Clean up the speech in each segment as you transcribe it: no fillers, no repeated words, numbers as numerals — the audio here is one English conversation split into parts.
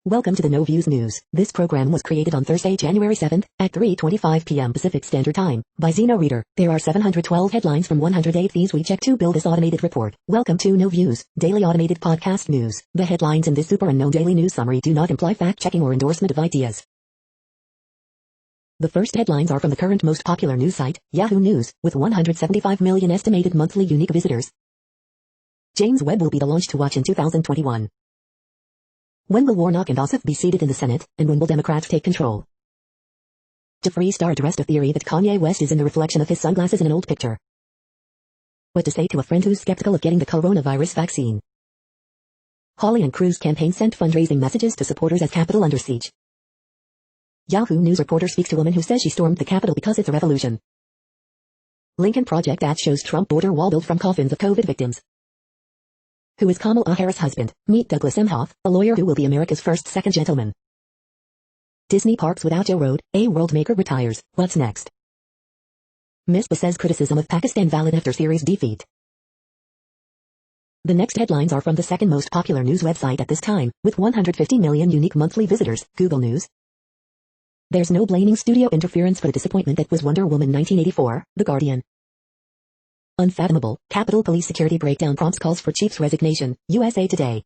Welcome to the No Views News. This program was created on Thursday, January 7th, at 3:25 p.m. Pacific Standard Time, by Zeno Reader. There are 712 headlines from 108 these we check to build this automated report. Welcome to No Views, daily automated podcast news. The headlines in this super unknown daily news summary do not imply fact-checking or endorsement of ideas. The first headlines are from the current most popular news site, Yahoo News, with 175 million estimated monthly unique visitors. James Webb will be the launch to watch in 2021. When will Warnock and Ossoff be seated in the Senate, and when will Democrats take control? Jeffree Star addressed a theory that Kanye West is in the reflection of his sunglasses in an old picture. What to say to a friend who's skeptical of getting the coronavirus vaccine. Hawley and Cruz campaign sent fundraising messages to supporters as Capitol under siege. Yahoo News reporter speaks to woman who says she stormed the Capitol because it's a revolution. Lincoln Project ad shows Trump border wall built from coffins of COVID victims. Who is Kamala Harris' husband? Meet Douglas Emhoff, a lawyer who will be America's first second gentleman. Disney parks without Joe Road, a world maker retires. What's next? Misbah says criticism of Pakistan valid after series defeat. The next headlines are from the second most popular news website at this time, with 150 million unique monthly visitors, Google News. There's no blaming studio interference for the disappointment that was Wonder Woman 1984, The Guardian. Unfathomable, Capitol Police security breakdown prompts calls for chief's resignation, USA Today.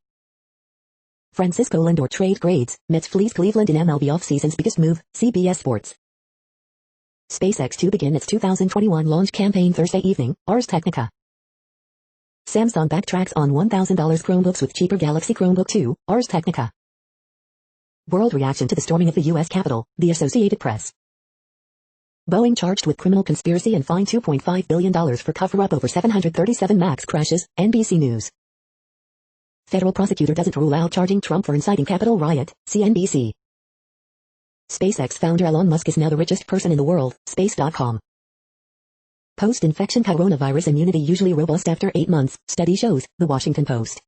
Francisco Lindor trade grades, Mets fleece Cleveland in MLB offseason's biggest move, CBS Sports. SpaceX to begin its 2021 launch campaign Thursday evening, Ars Technica. Samsung backtracks on $1,000 Chromebooks with cheaper Galaxy Chromebook 2, Ars Technica. World reaction to the storming of the U.S. Capitol, The Associated Press. Boeing charged with criminal conspiracy and fined $2.5 billion for cover-up over 737 MAX crashes, NBC News. Federal prosecutor doesn't rule out charging Trump for inciting Capitol riot, CNBC. SpaceX founder Elon Musk is now the richest person in the world, Space.com. Post-infection coronavirus immunity usually robust after 8 months, study shows, The Washington Post.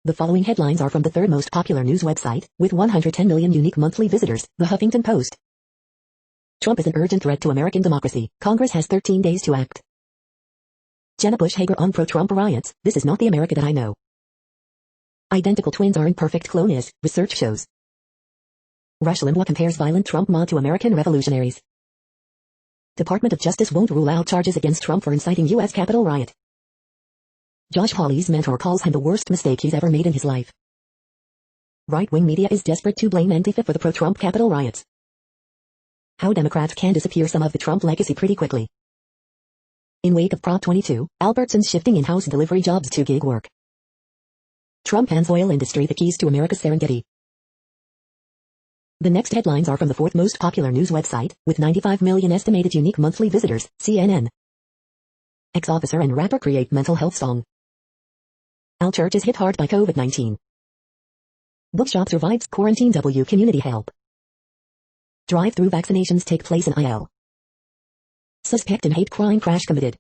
The following headlines are from the third most popular news website, with 110 million unique monthly visitors, The Huffington Post. Trump is an urgent threat to American democracy. Congress has 13 days to act. Jenna Bush Hager on pro-Trump riots. This is not the America that I know. Identical twins aren't perfect clone is, research shows. Rush Limbaugh compares violent Trump mob to American revolutionaries. Department of Justice won't rule out charges against Trump for inciting U.S. Capitol riot. Josh Hawley's mentor calls him the worst mistake he's ever made in his life. Right-wing media is desperate to blame Antifa for the pro-Trump Capitol riots. How Democrats can disappear some of the Trump legacy pretty quickly. In wake of Prop 22, Albertsons shifting in-house delivery jobs to gig work. Trump hands oil industry the keys to America's Serengeti. The next headlines are from the fourth most popular news website, with 95 million estimated unique monthly visitors, CNN. Ex-officer and rapper create mental health song. Al Church is hit hard by COVID-19. Bookshop survives quarantine W community help. Drive-through vaccinations take place in IL. Suspect in hate crime crash committed.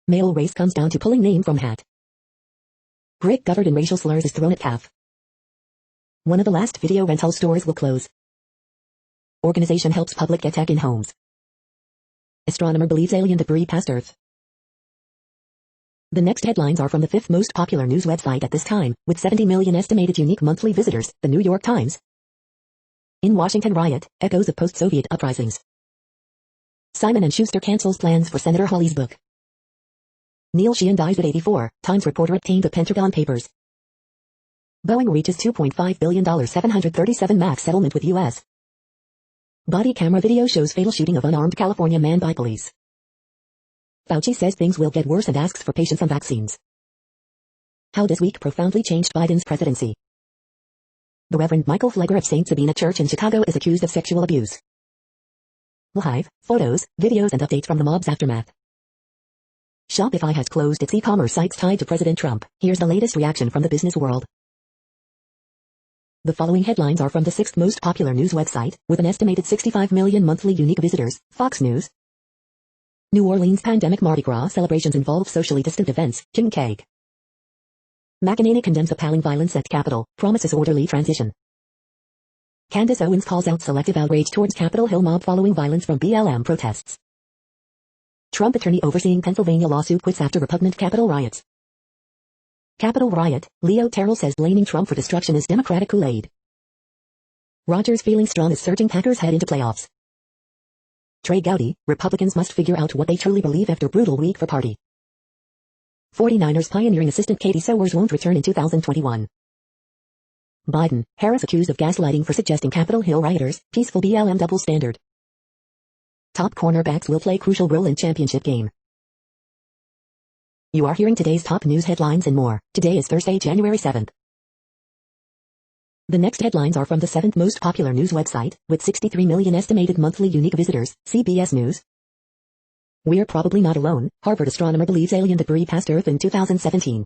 Male race comes down to pulling name from hat. Brick covered in racial slurs is thrown at calf. One of the last video rental stores will close. Organization helps public get tech in homes. Astronomer believes alien debris passed Earth. The next headlines are from the fifth most popular news website at this time, with 70 million estimated unique monthly visitors, The New York Times. In Washington riot, echoes of post-Soviet uprisings. Simon & Schuster cancels plans for Senator Hawley's book. Neil Sheehan dies at 84, Times reporter obtained the Pentagon Papers. Boeing reaches $2.5 billion 737 MAX settlement with U.S. Body camera video shows fatal shooting of unarmed California man by police. Fauci says things will get worse and asks for patience on vaccines. How this week profoundly changed Biden's presidency. The Reverend Michael Flegler of St. Sabina Church in Chicago is accused of sexual abuse. Live, photos, videos and updates from the mob's aftermath. Shopify has closed its e-commerce sites tied to President Trump. Here's the latest reaction from the business world. The following headlines are from the sixth most popular news website, with an estimated 65 million monthly unique visitors, Fox News. New Orleans pandemic Mardi Gras celebrations involve socially distant events, Kim Keg. McEnany condemns appalling violence at Capitol, promises orderly transition. Candace Owens calls out selective outrage towards Capitol Hill mob following violence from BLM protests. Trump attorney overseeing Pennsylvania lawsuit quits after repugnant Capitol riots. Capitol riot, Leo Terrell says blaming Trump for destruction is Democratic Kool-Aid. Rodgers feeling strong as surging Packers head into playoffs. Trey Gowdy, Republicans must figure out what they truly believe after brutal week for party. 49ers pioneering assistant Katie Sowers won't return in 2021. Biden, Harris accused of gaslighting for suggesting Capitol Hill rioters, peaceful BLM double standard. Top cornerbacks will play crucial role in championship game. You are hearing today's top news headlines and more. Today is Thursday, January 7th. The next headlines are from the 7th most popular news website, with 63 million estimated monthly unique visitors, CBS News. We're probably not alone, Harvard astronomer believes alien debris passed Earth in 2017.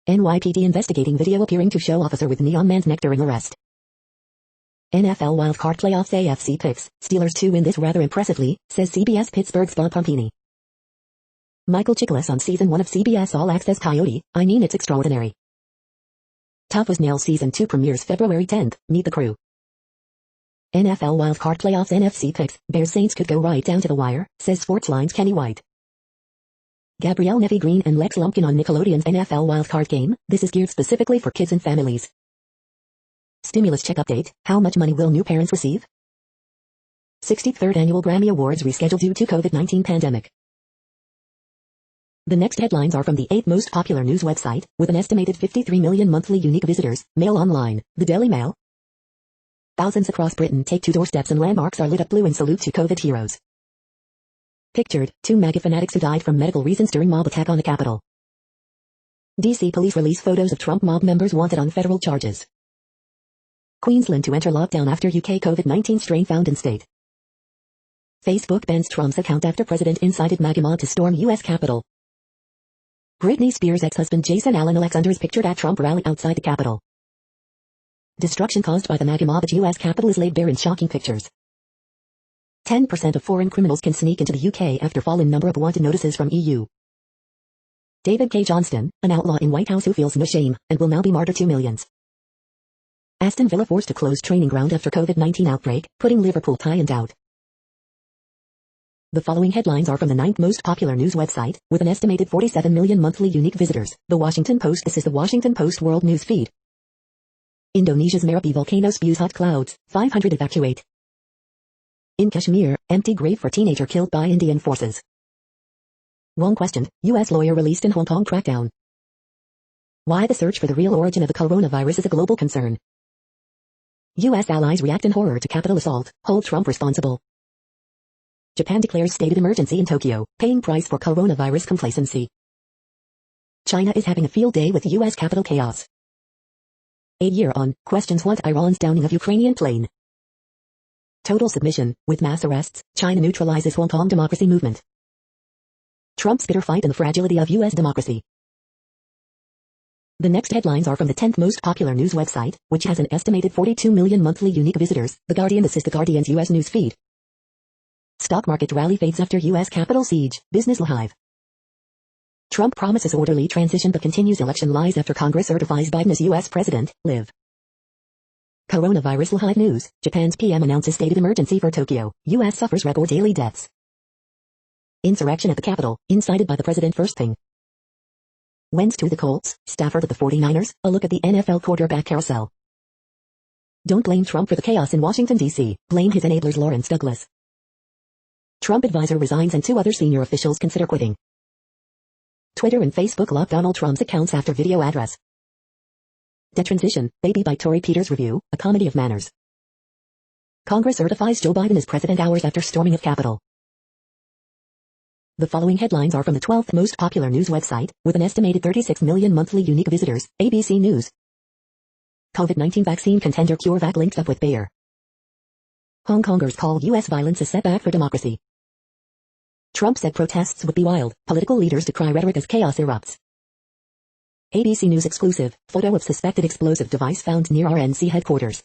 NYPD investigating video appearing to show officer with neon man's neck during arrest. NFL wildcard playoffs AFC picks, Steelers to win this rather impressively, says CBS Pittsburgh's Bob Pompini. Michael Chiklis on season 1 of CBS All Access Coyote, I mean it's extraordinary. Tough as Nails season 2 premieres February 10th, meet the crew. NFL wildcard playoffs NFC picks, Bears Saints could go right down to the wire, says Sportsline's Kenny White. Gabrielle Nevy Green and Lex Lumpkin on Nickelodeon's NFL wildcard game, this is geared specifically for kids and families. Stimulus check update, how much money will new parents receive? 63rd Annual Grammy Awards rescheduled due to COVID-19 pandemic. The next headlines are from the 8th most popular news website, with an estimated 53 million monthly unique visitors, Mail Online, the Daily Mail. Thousands across Britain take to doorsteps and landmarks are lit up blue in salute to COVID heroes. Pictured, 2 MAGA fanatics who died from medical reasons during mob attack on the Capitol. DC police release photos of Trump mob members wanted on federal charges. Queensland to enter lockdown after UK COVID-19 strain found in state. Facebook bans Trump's account after president incited MAGA mob to storm US Capitol. Britney Spears' ex-husband Jason Allen Alexander is pictured at Trump rally outside the Capitol. Destruction caused by the MAGA mob at US Capitol is laid bare in shocking pictures. 10% of foreign criminals can sneak into the UK after fall in number of wanted notices from EU. David K. Johnston, an outlaw in White House who feels no shame, and will now be martyred to millions. Aston Villa forced to close training ground after COVID-19 outbreak, putting Liverpool tie in doubt. The following headlines are from the 9th most popular news website, with an estimated 47 million monthly unique visitors, The Washington Post. This is the Washington Post World News Feed. Indonesia's Merapi volcano spews hot clouds, 500 evacuate. In Kashmir, empty grave for teenager killed by Indian forces. Wong questioned, U.S. lawyer released in Hong Kong crackdown. Why the search for the real origin of the coronavirus is a global concern. U.S. allies react in horror to Capitol assault, hold Trump responsible. Japan declares state of emergency in Tokyo, paying price for coronavirus complacency. China is having a field day with U.S. Capitol chaos. A year on, questions what Iran's downing of Ukrainian plane. Total submission, with mass arrests, China neutralizes Hong Kong democracy movement. Trump's bitter fight and the fragility of U.S. democracy. The next headlines are from the 10th most popular news website, which has an estimated 42 million monthly unique visitors, The Guardian. This is The Guardian's U.S. news feed. Stock market rally fades after U.S. Capitol siege, Business Live. Trump promises orderly transition but continues election lies after Congress certifies Biden as U.S. president, Live. Coronavirus Live News, Japan's PM announces state of emergency for Tokyo, U.S. suffers record daily deaths. Insurrection at the Capitol, incited by the president. First thing. Wentz to the Colts, Stafford at the 49ers, a look at the NFL quarterback carousel. Don't blame Trump for the chaos in Washington, D.C., blame his enablers. Lawrence Douglas. Trump advisor resigns and 2 other senior officials consider quitting. Twitter and Facebook lock Donald Trump's accounts after video address. Detransition, Baby by Tory Peters review, a comedy of manners. Congress certifies Joe Biden as president hours after storming of Capitol. The following headlines are from the 12th most popular news website, with an estimated 36 million monthly unique visitors, ABC News. COVID-19 vaccine contender CureVac links up with Bayer. Hong Kongers call U.S. violence a setback for democracy. Trump said protests would be wild, political leaders decry rhetoric as chaos erupts. ABC News exclusive, photo of suspected explosive device found near RNC headquarters.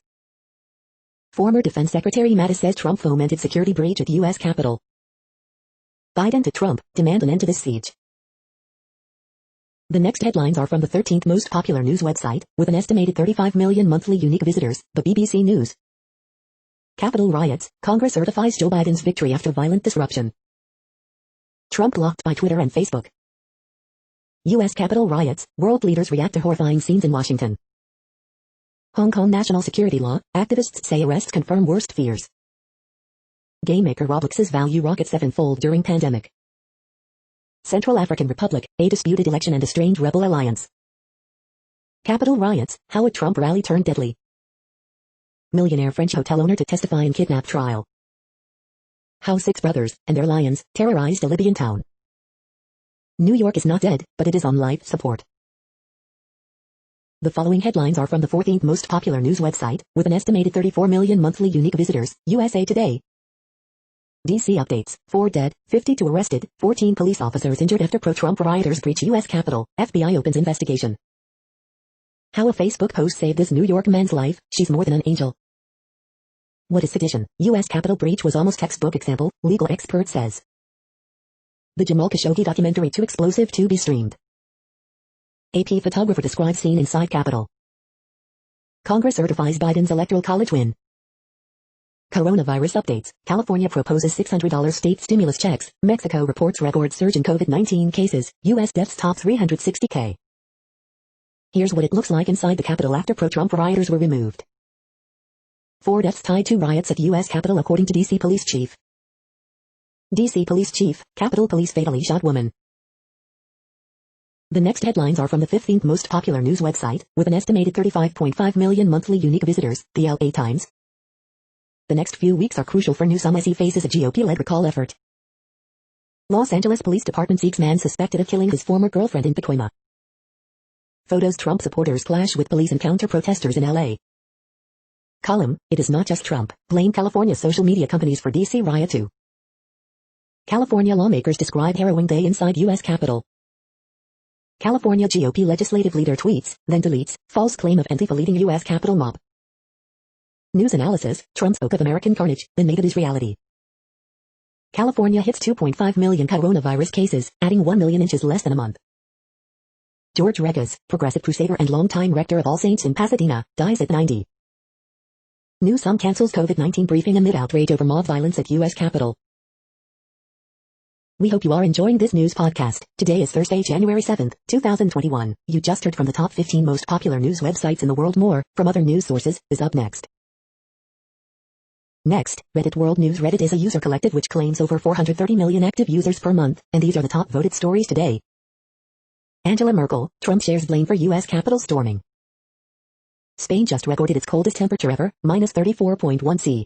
Former Defense Secretary Mattis says Trump fomented security breach at U.S. Capitol. Biden to Trump, demand an end to this siege. The next headlines are from the 13th most popular news website, with an estimated 35 million monthly unique visitors, the BBC News. Capitol riots, Congress certifies Joe Biden's victory after violent disruption. Trump blocked by Twitter and Facebook. U.S. Capitol riots, world leaders react to horrifying scenes in Washington. Hong Kong national security law, activists say arrests confirm worst fears. Game maker Roblox's value rockets sevenfold during pandemic. Central African Republic, a disputed election and a strange rebel alliance. Capitol riots, how a Trump rally turned deadly. Millionaire French hotel owner to testify in kidnap trial. How 6 brothers, and their lions, terrorized a Libyan town. New York is not dead, but it is on life support. The following headlines are from the 14th most popular news website, with an estimated 34 million monthly unique visitors, USA Today. DC updates, 4 dead, 52 arrested, 14 police officers injured after pro-Trump rioters breach U.S. Capitol, FBI opens investigation. How a Facebook post saved this New York man's life, she's more than an angel. What is sedition? U.S. Capitol breach was almost textbook example, legal expert says. The Jamal Khashoggi documentary Too Explosive to be streamed. AP photographer describes scene inside Capitol. Congress certifies Biden's Electoral College win. Coronavirus updates. California proposes $600 state stimulus checks. Mexico reports record surge in COVID-19 cases. U.S. deaths top 360K. Here's what it looks like inside the Capitol after pro-Trump rioters were removed. 4 deaths tied to riots at U.S. Capitol according to D.C. Police Chief. D.C. Police Chief, Capitol Police fatally shot woman. The next headlines are from the 15th most popular news website, with an estimated 35.5 million monthly unique visitors, the LA Times. The next few weeks are crucial for Newsom as he faces a GOP-led recall effort. Los Angeles Police Department seeks man suspected of killing his former girlfriend in Pacoima. Photos Trump supporters clash with police and counter protesters in LA. Column, it is not just Trump, blame California social media companies for DC riot too. California lawmakers describe harrowing day inside U.S. Capitol. California GOP legislative leader tweets, then deletes, false claim of Antifa leading U.S. Capitol mob. News analysis, Trump spoke of American carnage, then made it his reality. California hits 2.5 million coronavirus cases, adding 1 million inches less than a month. George Regas, progressive crusader and longtime rector of All Saints in Pasadena, dies at 90. Newsom cancels COVID-19 briefing amid outrage over mob violence at U.S. Capitol. We hope you are enjoying this news podcast. Today is Thursday, January 7th, 2021. You just heard from the top 15 most popular news websites in the world. More from other news sources is up next. Next, Reddit World News. Reddit is a user collective which claims over 430 million active users per month, and these are the top voted stories today. Angela Merkel, Trump shares blame for U.S. Capitol storming. Spain just recorded its coldest temperature ever, minus 34.1 C.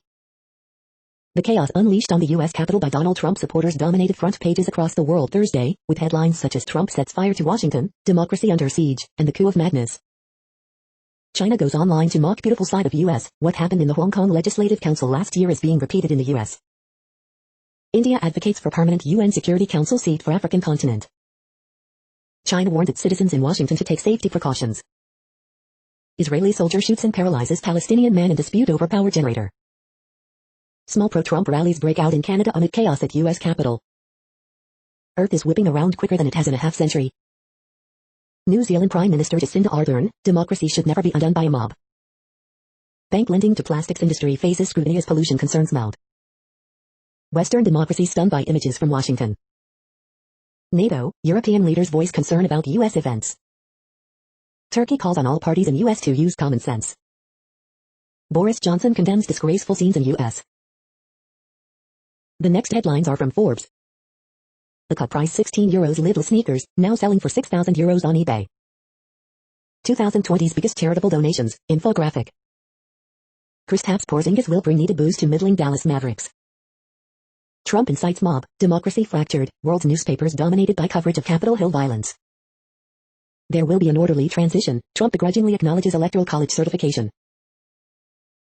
The chaos unleashed on the U.S. Capitol by Donald Trump supporters dominated front pages across the world Thursday, with headlines such as Trump sets fire to Washington, democracy under siege, and the coup of madness. China goes online to mock beautiful side of U.S. What happened in the Hong Kong Legislative Council last year is being repeated in the U.S. India advocates for permanent UN Security Council seat for African continent. China warned its citizens in Washington to take safety precautions. Israeli soldier shoots and paralyzes Palestinian man in dispute over power generator. Small pro-Trump rallies break out in Canada amid chaos at U.S. Capitol. Earth is whipping around quicker than it has in a half-century. New Zealand Prime Minister Jacinda Ardern, democracy should never be undone by a mob. Bank lending to plastics industry faces scrutiny as pollution concerns mount. Western democracy stunned by images from Washington. NATO, European leaders voice concern about U.S. events. Turkey calls on all parties in U.S. to use common sense. Boris Johnson condemns disgraceful scenes in U.S. The next headlines are from Forbes. The cut price €16 Lidl sneakers, now selling for €6,000 on eBay. 2020's biggest charitable donations, infographic. Kristaps Porzingis will bring needed boost to middling Dallas Mavericks. Trump incites mob, democracy fractured, world's newspapers dominated by coverage of Capitol Hill violence. There will be an orderly transition, Trump begrudgingly acknowledges Electoral College certification.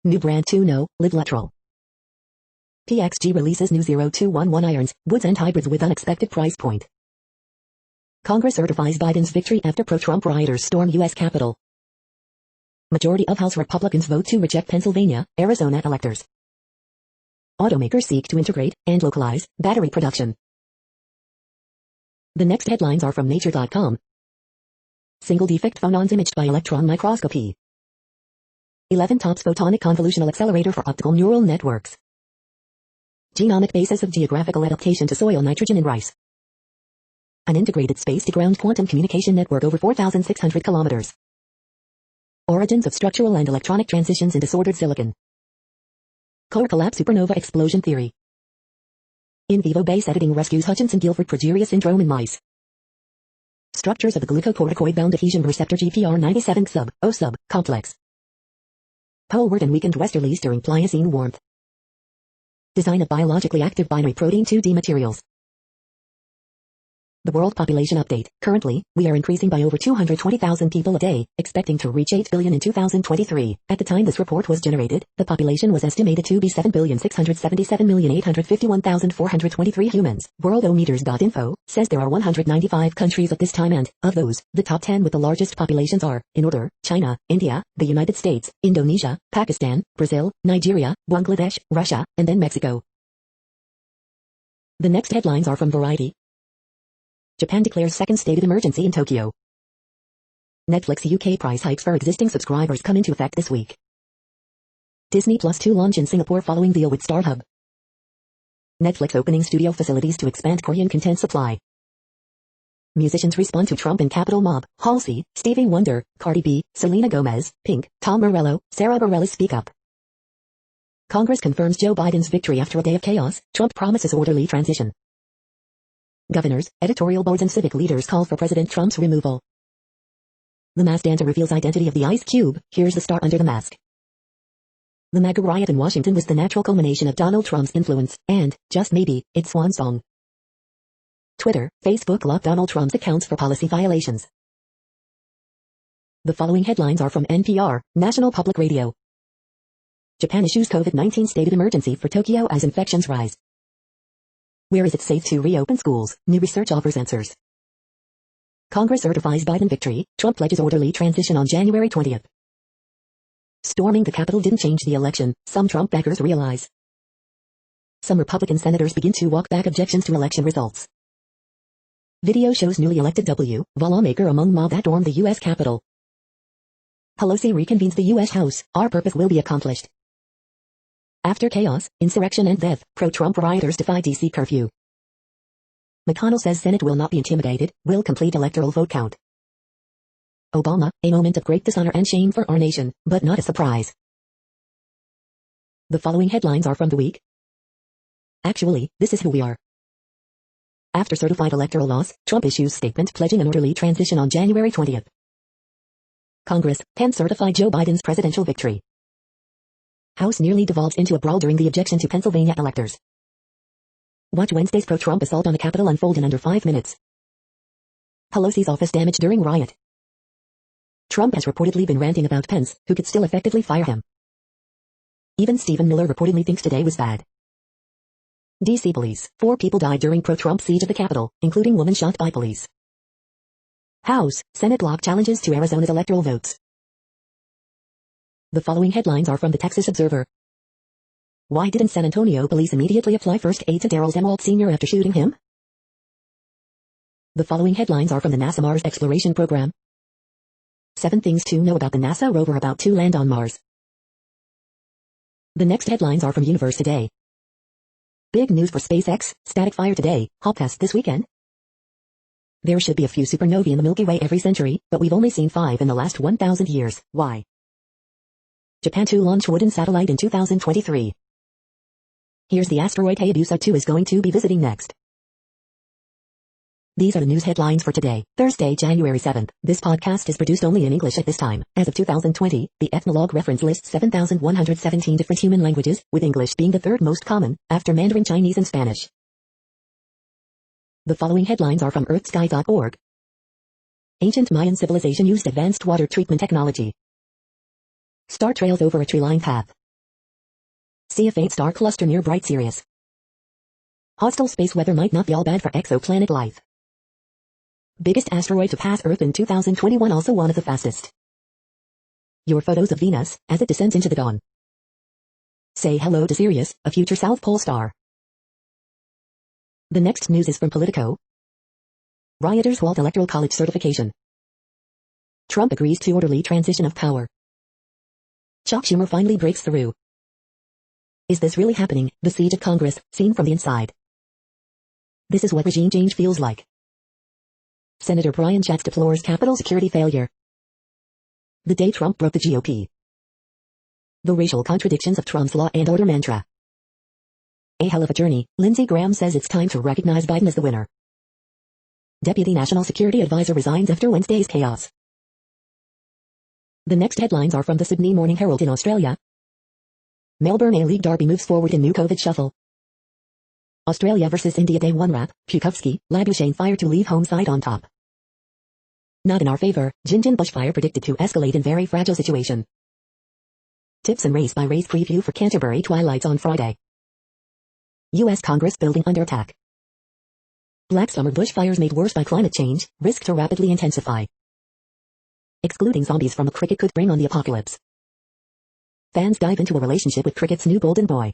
New brand to know, Live Lateral. PXG releases new 0211 irons, woods and hybrids with unexpected price point. Congress certifies Biden's victory after pro-Trump rioters storm U.S. Capitol. Majority of House Republicans vote to reject Pennsylvania, Arizona electors. Automakers seek to integrate and localize battery production. The next headlines are from Nature.com. Single defect phonons imaged by electron microscopy. 11 tops photonic convolutional accelerator for optical neural networks. Genomic basis of geographical adaptation to soil nitrogen in rice. An integrated space-to-ground quantum communication network over 4,600 kilometers. Origins of structural and electronic transitions in disordered silicon. Core collapse supernova explosion theory. In vivo base editing rescues Hutchinson-Gilford progeria syndrome in mice. Structures of the glucocorticoid-bound adhesion receptor GPR97 sub-O sub complex. Poleward and weakened westerlies during Pliocene warmth. Design of biologically active binary protein 2D materials. The world population update. Currently, we are increasing by over 220,000 people a day, expecting to reach 8 billion in 2023. At the time this report was generated, the population was estimated to be 7,677,851,423 humans. Worldometers.info says there are 195 countries at this time and, of those, the top 10 with the largest populations are, in order, China, India, the United States, Indonesia, Pakistan, Brazil, Nigeria, Bangladesh, Russia, and then Mexico. The next headlines are from Variety. Japan declares second state of emergency in Tokyo. Netflix UK price hikes for existing subscribers come into effect this week. Disney Plus 2 launch in Singapore following deal with StarHub. Netflix opening studio facilities to expand Korean content supply. Musicians respond to Trump and Capitol mob. Halsey, Stevie Wonder, Cardi B, Selena Gomez, Pink, Tom Morello, Sarah Bareilles speak up. Congress confirms Joe Biden's victory after a day of chaos. Trump promises orderly transition. Governors, editorial boards and civic leaders call for President Trump's removal. The mass dancer reveals identity of the Ice Cube. Here's the star under the mask. The MAGA riot in Washington was the natural culmination of Donald Trump's influence, and, just maybe, its swan song. Twitter, Facebook locked Donald Trump's accounts for policy violations. The following headlines are from NPR, National Public Radio. Japan issues COVID-19 state of emergency for Tokyo as infections rise. Where is it safe to reopen schools? New research offers answers. Congress certifies Biden victory. Trump pledges orderly transition on January 20th. Storming the Capitol didn't change the election, some Trump backers realize. Some Republican senators begin to walk back objections to election results. Video shows newly elected lawmaker among mob that stormed the U.S. Capitol. Pelosi reconvenes the U.S. House. Our purpose will be accomplished. After chaos, insurrection and death, pro-Trump rioters defy D.C. curfew. McConnell says Senate will not be intimidated, will complete electoral vote count. Obama, a moment of great dishonor and shame for our nation, but not a surprise. The following headlines are from the week. Actually, this is who we are. After certified electoral loss, Trump issues statement pledging an orderly transition on January 20th. Congress can certify Joe Biden's presidential victory. House nearly devolves into a brawl during the objection to Pennsylvania electors. Watch Wednesday's pro-Trump assault on the Capitol unfold in under 5 minutes. Pelosi's office damaged during riot. Trump has reportedly been ranting about Pence, who could still effectively fire him. Even Stephen Miller reportedly thinks today was bad. D.C. police. 4 people died during pro-Trump siege of the Capitol, including woman shot by police. House, Senate block challenges to Arizona's electoral votes. The following headlines are from the Texas Observer. Why didn't San Antonio police immediately apply first aid to Darrell Zumwalt Sr. after shooting him? The following headlines are from the NASA Mars Exploration Program. 7 things to know about the NASA rover about to land on Mars. The next headlines are from Universe Today. Big news for SpaceX, static fire today, hop test this weekend. There should be a few supernovae in the Milky Way every century, but we've only seen 5 in the last 1,000 years. Why? Japan to launch wooden satellite in 2023. Here's the asteroid Hayabusa 2 is going to be visiting next. These are the news headlines for today, Thursday, January 7th. This podcast is produced only in English at this time. As of 2020, the Ethnologue reference lists 7,117 different human languages, with English being the third most common, after Mandarin Chinese and Spanish. The following headlines are from earthsky.org. Ancient Mayan civilization used advanced water treatment technology. Star trails over a tree-lined path. See a faint star cluster near bright Sirius. Hostile space weather might not be all bad for exoplanet life. Biggest asteroid to pass Earth in 2021, also one of the fastest. Your photos of Venus, as it descends into the dawn. Say hello to Sirius, a future South Pole star. The next news is from Politico. Rioters halt Electoral College certification. Trump agrees to orderly transition of power. Chuck Schumer finally breaks through. Is this really happening? The siege of Congress, seen from the inside. This is what regime change feels like. Senator Brian Schatz deplores Capitol security failure. The day Trump broke the GOP. The racial contradictions of Trump's law and order mantra. A hell of a journey, Lindsey Graham says it's time to recognize Biden as the winner. Deputy National Security Advisor resigns after Wednesday's chaos. The next headlines are from the Sydney Morning Herald in Australia. Melbourne A-League derby moves forward in new COVID shuffle. Australia vs India Day 1 wrap, Pukowski, Labuschagne fired to leave home side on top. Not in our favor, Jinjin bushfire predicted to escalate in very fragile situation. Tips and race by race preview for Canterbury Twilights on Friday. U.S. Congress building under attack. Black summer bushfires made worse by climate change, risk to rapidly intensify. Excluding zombies from a cricket could bring on the apocalypse. Fans dive into a relationship with cricket's new golden boy.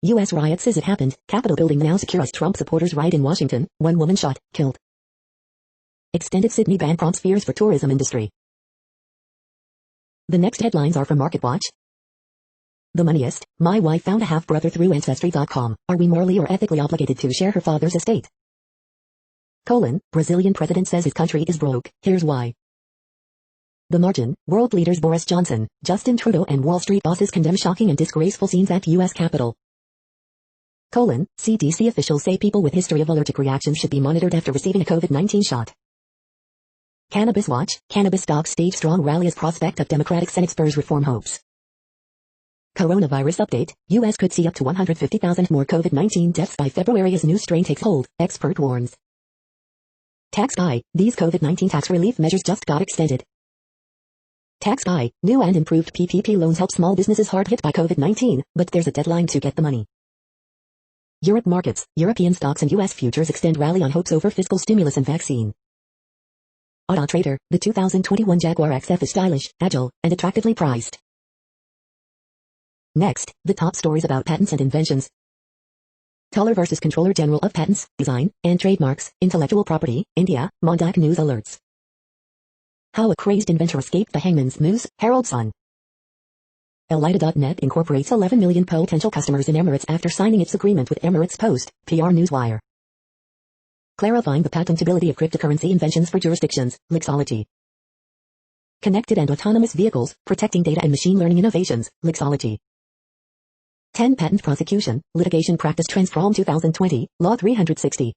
U.S. riots as it happened, Capitol building now secure as Trump supporters riot in Washington, 1 woman shot, killed. Extended Sydney ban prompts fears for tourism industry. The next headlines are from MarketWatch. The Moneyist, my wife found a half-brother through Ancestry.com. Are we morally or ethically obligated to share her father's estate? Brazilian president says his country is broke, here's why. The Margin, world leaders Boris Johnson, Justin Trudeau and Wall Street bosses condemn shocking and disgraceful scenes at U.S. Capitol. CDC officials say people with history of allergic reactions should be monitored after receiving a COVID-19 shot. Cannabis Watch, cannabis stocks stage strong rally as prospect of Democratic Senate spurs reform hopes. Coronavirus update, U.S. could see up to 150,000 more COVID-19 deaths by February as new strain takes hold, expert warns. Tax Guy, these COVID-19 tax relief measures just got extended. Tax Guy, new and improved PPP loans help small businesses hard hit by COVID-19, but there's a deadline to get the money. Europe markets, European stocks and U.S. futures extend rally on hopes over fiscal stimulus and vaccine. Auto Trader, the 2021 Jaguar XF is stylish, agile, and attractively priced. Next, the top stories about patents and inventions. Toller vs. Controller General of Patents, Design, and Trademarks, Intellectual Property, India, Mondak News alerts. How a crazed inventor escaped the hangman's noose, Harold Sun. Elida.net incorporates 11 million potential customers in Emirates after signing its agreement with Emirates Post, PR Newswire. Clarifying the patentability of cryptocurrency inventions for jurisdictions, Lixology. Connected and autonomous vehicles, protecting data and machine learning innovations, Lixology. 10 patent prosecution, litigation practice trends from 2020, Law 360.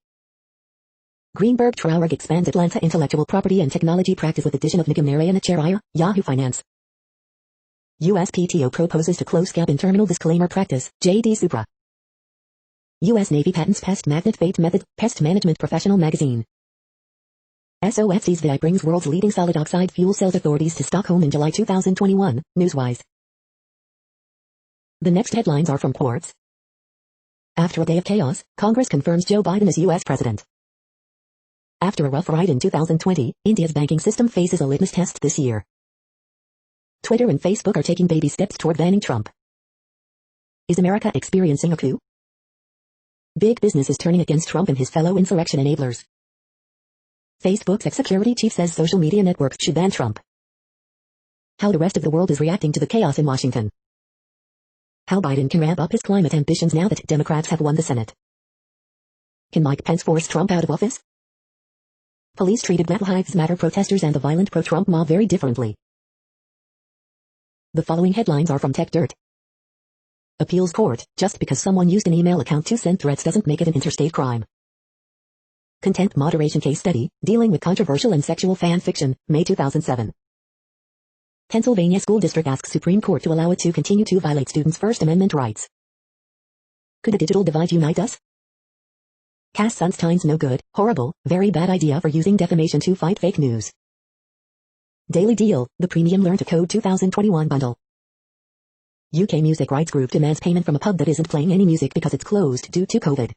Greenberg Traurig expands Atlanta intellectual property and technology practice with addition of Nigam Narayan Acharya, Yahoo Finance. USPTO proposes to close gap in terminal disclaimer practice, J.D. Supra. U.S. Navy patents pest magnet fate method, Pest Management Professional Magazine. SOFC's VI brings world's leading solid oxide fuel cells authorities to Stockholm in July 2021, Newswise. The next headlines are from Quartz. After a day of chaos, Congress confirms Joe Biden as U.S. President. After a rough ride in 2020, India's banking system faces a litmus test this year. Twitter and Facebook are taking baby steps toward banning Trump. Is America experiencing a coup? Big business is turning against Trump and his fellow insurrection enablers. Facebook's ex-security chief says social media networks should ban Trump. How the rest of the world is reacting to the chaos in Washington. How Biden can ramp up his climate ambitions now that Democrats have won the Senate. Can Mike Pence force Trump out of office? Police treated Black Lives Matter protesters and the violent pro-Trump mob very differently. The following headlines are from Tech Dirt. Appeals Court, just because someone used an email account to send threats doesn't make it an interstate crime. Content Moderation Case Study, Dealing with Controversial and Sexual Fan Fiction, May 2007. Pennsylvania School District asks Supreme Court to allow it to continue to violate students' First Amendment rights. Could a digital divide unite us? Cass Sunstein's no good, horrible, very bad idea for using defamation to fight fake news. Daily Deal, the Premium Learn to Code 2021 bundle. UK music rights group demands payment from a pub that isn't playing any music because it's closed due to COVID.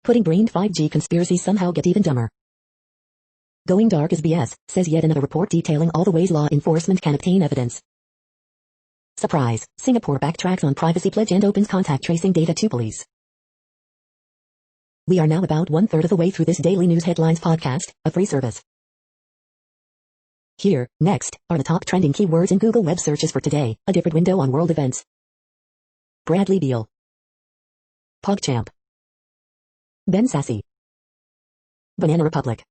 Putting brained 5G conspiracies somehow get even dumber. Going dark is BS, says yet another report detailing all the ways law enforcement can obtain evidence. Surprise, Singapore backtracks on privacy pledge and opens contact tracing data to police. We are now about 1/3 of the way through this daily news headlines podcast, a free service. Here, next, are the top trending keywords in Google web searches for today, a different window on world events. Bradley Beal. PogChamp. Ben Sasse. Banana Republic.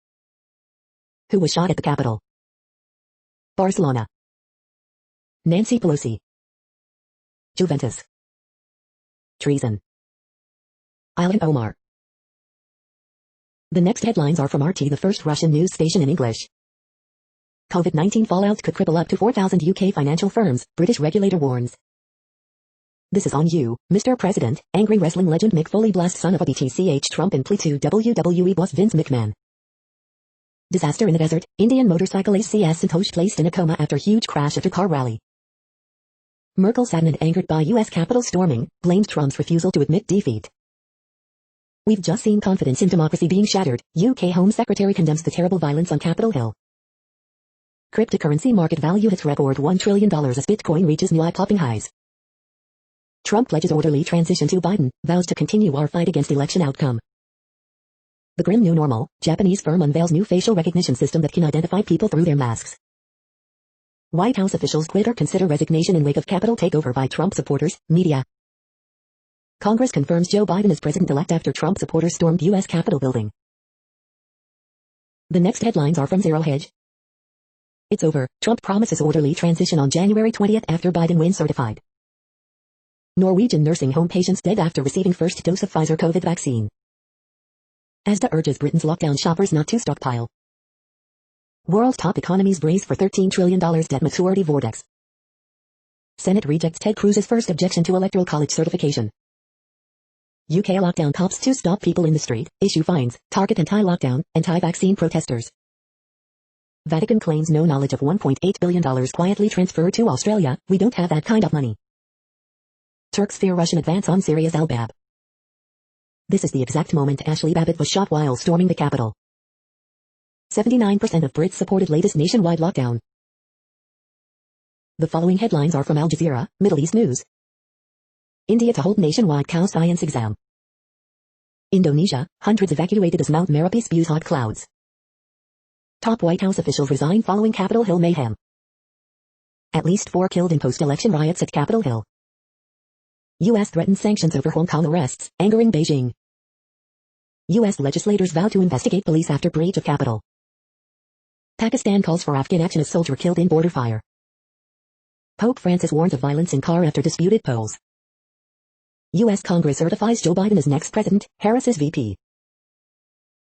Who was shot at the Capitol? Barcelona. Nancy Pelosi. Juventus. Treason. Ilhan Omar. The next headlines are from RT, the first Russian news station in English. COVID-19 fallout could cripple up to 4,000 UK financial firms, British regulator warns. This is on you, Mr. President. Angry wrestling legend Mick Foley blasts son of a BTCH Trump in plea to WWE boss Vince McMahon. Disaster in the desert. Indian motorcycle ace CS Santosh placed in a coma after huge crash after car rally. Merkel saddened and angered by US Capitol storming, blamed Trump's refusal to admit defeat. We've just seen confidence in democracy being shattered. UK Home Secretary condemns the terrible violence on Capitol Hill. Cryptocurrency market value hits record $1 trillion as Bitcoin reaches new eye-popping highs. Trump pledges orderly transition to Biden, vows to continue our fight against election outcome. The grim new normal. Japanese firm unveils new facial recognition system that can identify people through their masks. White House officials quit or consider resignation in wake of Capitol takeover by Trump supporters, media. Congress confirms Joe Biden as president-elect after Trump supporters stormed U.S. Capitol building. The next headlines are from Zero Hedge. It's over. Trump promises orderly transition on January 20th after Biden win certified. Norwegian nursing home patients dead after receiving first dose of Pfizer COVID vaccine. ASDA urges Britain's lockdown shoppers not to stockpile. World top economies brace for $13 trillion debt maturity vortex. Senate rejects Ted Cruz's first objection to Electoral College certification. UK lockdown cops to stop people in the street, issue fines, target anti-lockdown, anti-vaccine protesters. Vatican claims no knowledge of $1.8 billion quietly transferred to Australia. We don't have that kind of money. Turks fear Russian advance on Syria's Al-Bab. This is the exact moment Ashley Babbitt was shot while storming the Capitol. 79% of Brits supported latest nationwide lockdown. The following headlines are from Al Jazeera, Middle East News. India to hold nationwide cow science exam. Indonesia, hundreds evacuated as Mount Merapi spews hot clouds. Top White House officials resign following Capitol Hill mayhem. At least 4 killed in post-election riots at Capitol Hill. U.S. threatens sanctions over Hong Kong arrests, angering Beijing. U.S. legislators vow to investigate police after breach of Capitol. Pakistan calls for Afghan action as soldier killed in border fire. Pope Francis warns of violence in car after disputed polls. U.S. Congress certifies Joe Biden as next president, Harris as VP.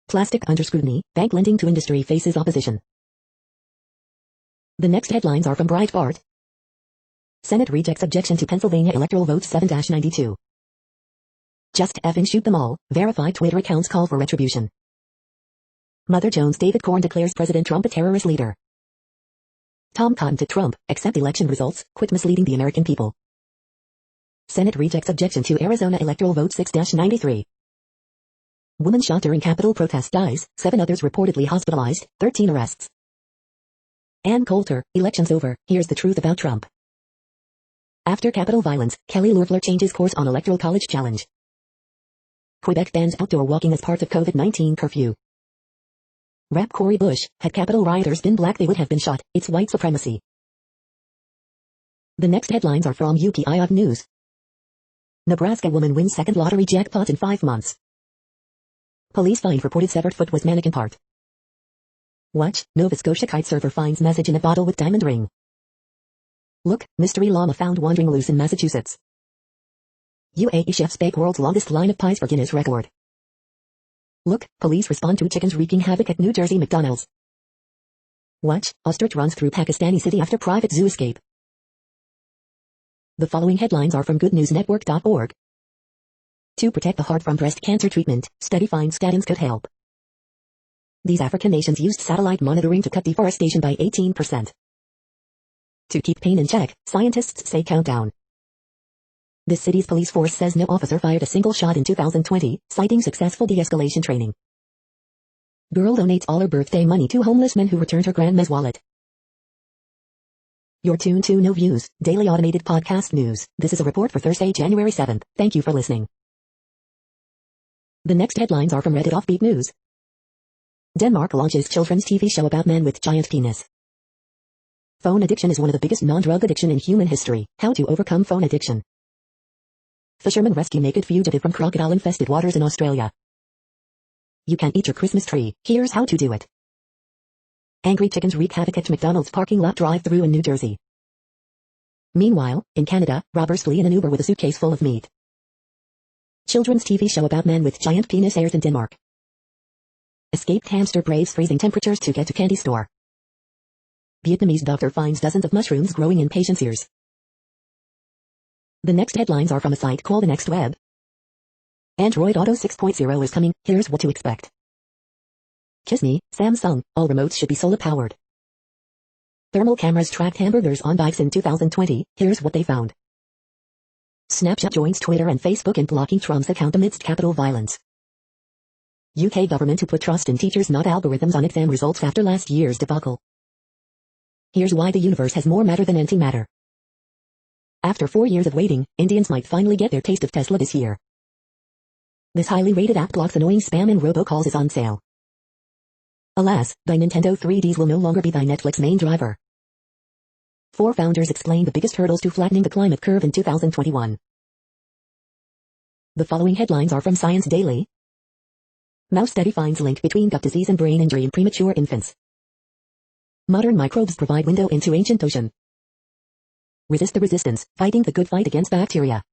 Plastic under scrutiny, bank lending to industry faces opposition. The next headlines are from Breitbart. Senate rejects objection to Pennsylvania electoral vote 7-92. Just effing shoot them all. Verified Twitter accounts call for retribution. Mother Jones David Corn declares President Trump a terrorist leader. Tom Cotton to Trump, accept election results, quit misleading the American people. Senate rejects objection to Arizona electoral vote 6-93. Woman shot during Capitol protest dies, 7 others reportedly hospitalized, 13 arrests. Ann Coulter, elections over, here's the truth about Trump. After Capitol violence, Kelly Loeffler changes course on electoral college challenge. Quebec bans outdoor walking as part of COVID-19 curfew. Rap Cori Bush, had Capitol rioters been black they would have been shot, it's white supremacy. The next headlines are from UPI News. Nebraska woman wins second lottery jackpot in 5 months. Police find reported severed foot was mannequin part. Watch, Nova Scotia kite surfer finds message in a bottle with diamond ring. Look, mystery llama found wandering loose in Massachusetts. UAE chefs bake world's longest line of pies for Guinness record. Look, police respond to chickens wreaking havoc at New Jersey McDonald's. Watch, ostrich runs through Pakistani city after private zoo escape. The following headlines are from goodnewsnetwork.org. To protect the heart from breast cancer treatment, study finds statins could help. These African nations used satellite monitoring to cut deforestation by 18%. To keep pain in check, scientists say countdown. This city's police force says no officer fired a single shot in 2020, citing successful de-escalation training. Girl donates all her birthday money to homeless men who returned her grandma's wallet. You're tuned to No Views, daily automated podcast news. This is a report for Thursday, January 7th. Thank you for listening. The next headlines are from Reddit Offbeat News. Denmark launches children's TV show about men with giant penis. Phone addiction is one of the biggest non-drug addiction in human history. How to overcome phone addiction. Fishermen rescue naked fugitive from crocodile-infested waters in Australia. You can't eat your Christmas tree. Here's how to do it. Angry chickens wreak havoc at McDonald's parking lot drive-thru in New Jersey. Meanwhile, in Canada, robbers flee in an Uber with a suitcase full of meat. Children's TV show about man with giant penis airs in Denmark. Escaped hamster braves freezing temperatures to get to candy store. Vietnamese doctor finds dozens of mushrooms growing in patient's ears. The next headlines are from a site called the Next Web. Android Auto 6.0 is coming, here's what to expect. Kiss me, Samsung, all remotes should be solar powered. Thermal cameras tracked hamburgers on bikes in 2020, here's what they found. Snapchat joins Twitter and Facebook in blocking Trump's account amidst Capitol violence. UK government to put trust in teachers not algorithms on exam results after last year's debacle. Here's why the universe has more matter than antimatter. After 4 years of waiting, Indians might finally get their taste of Tesla this year. This highly rated app blocks annoying spam and robocalls is on sale. Alas, thy Nintendo 3DS will no longer be thy Netflix main driver. 4 founders explain the biggest hurdles to flattening the climate curve in 2021. The following headlines are from Science Daily. Mouse study finds link between gut disease and brain injury in premature infants. Modern microbes provide window into ancient ocean. Resist the resistance, fighting the good fight against bacteria.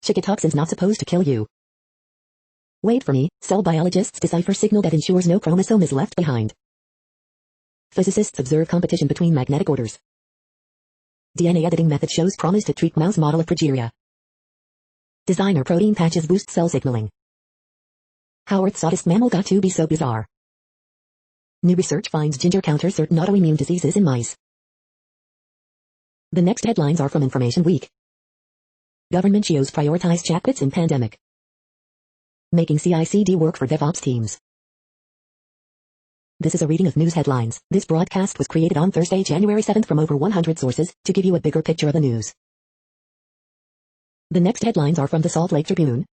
Chickatoxin's not supposed to kill you. Wait for me, cell biologists decipher signal that ensures no chromosome is left behind. Physicists observe competition between magnetic orders. DNA editing method shows promise to treat mouse model of progeria. Designer protein patches boost cell signaling. How Earth's oddest mammal got to be so bizarre. New research finds ginger counters certain autoimmune diseases in mice. The next headlines are from Information Week. Government CEOs prioritize chatbots in pandemic. Making CI/CD work for DevOps teams. This is a reading of news headlines. This broadcast was created on Thursday, January 7th from over 100 sources, to give you a bigger picture of the news. The next headlines are from the Salt Lake Tribune.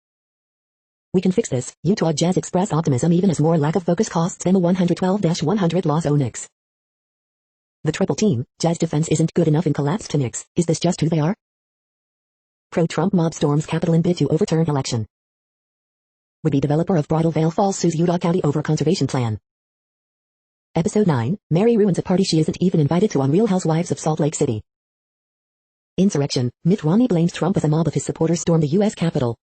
We can fix this, Utah Jazz express optimism even as more lack of focus costs them a 112-100 loss to Knicks. The triple team, Jazz defense isn't good enough and collapsed to Knicks. Is this just who they are? Pro-Trump mob storms Capitol in bid to overturn election. Would-be developer of Bridal Veil Falls sues Utah County over conservation plan. Episode 9, Mary ruins a party she isn't even invited to on Real Housewives of Salt Lake City. Insurrection, Mitt Romney blames Trump as a mob of his supporters stormed the U.S. Capitol.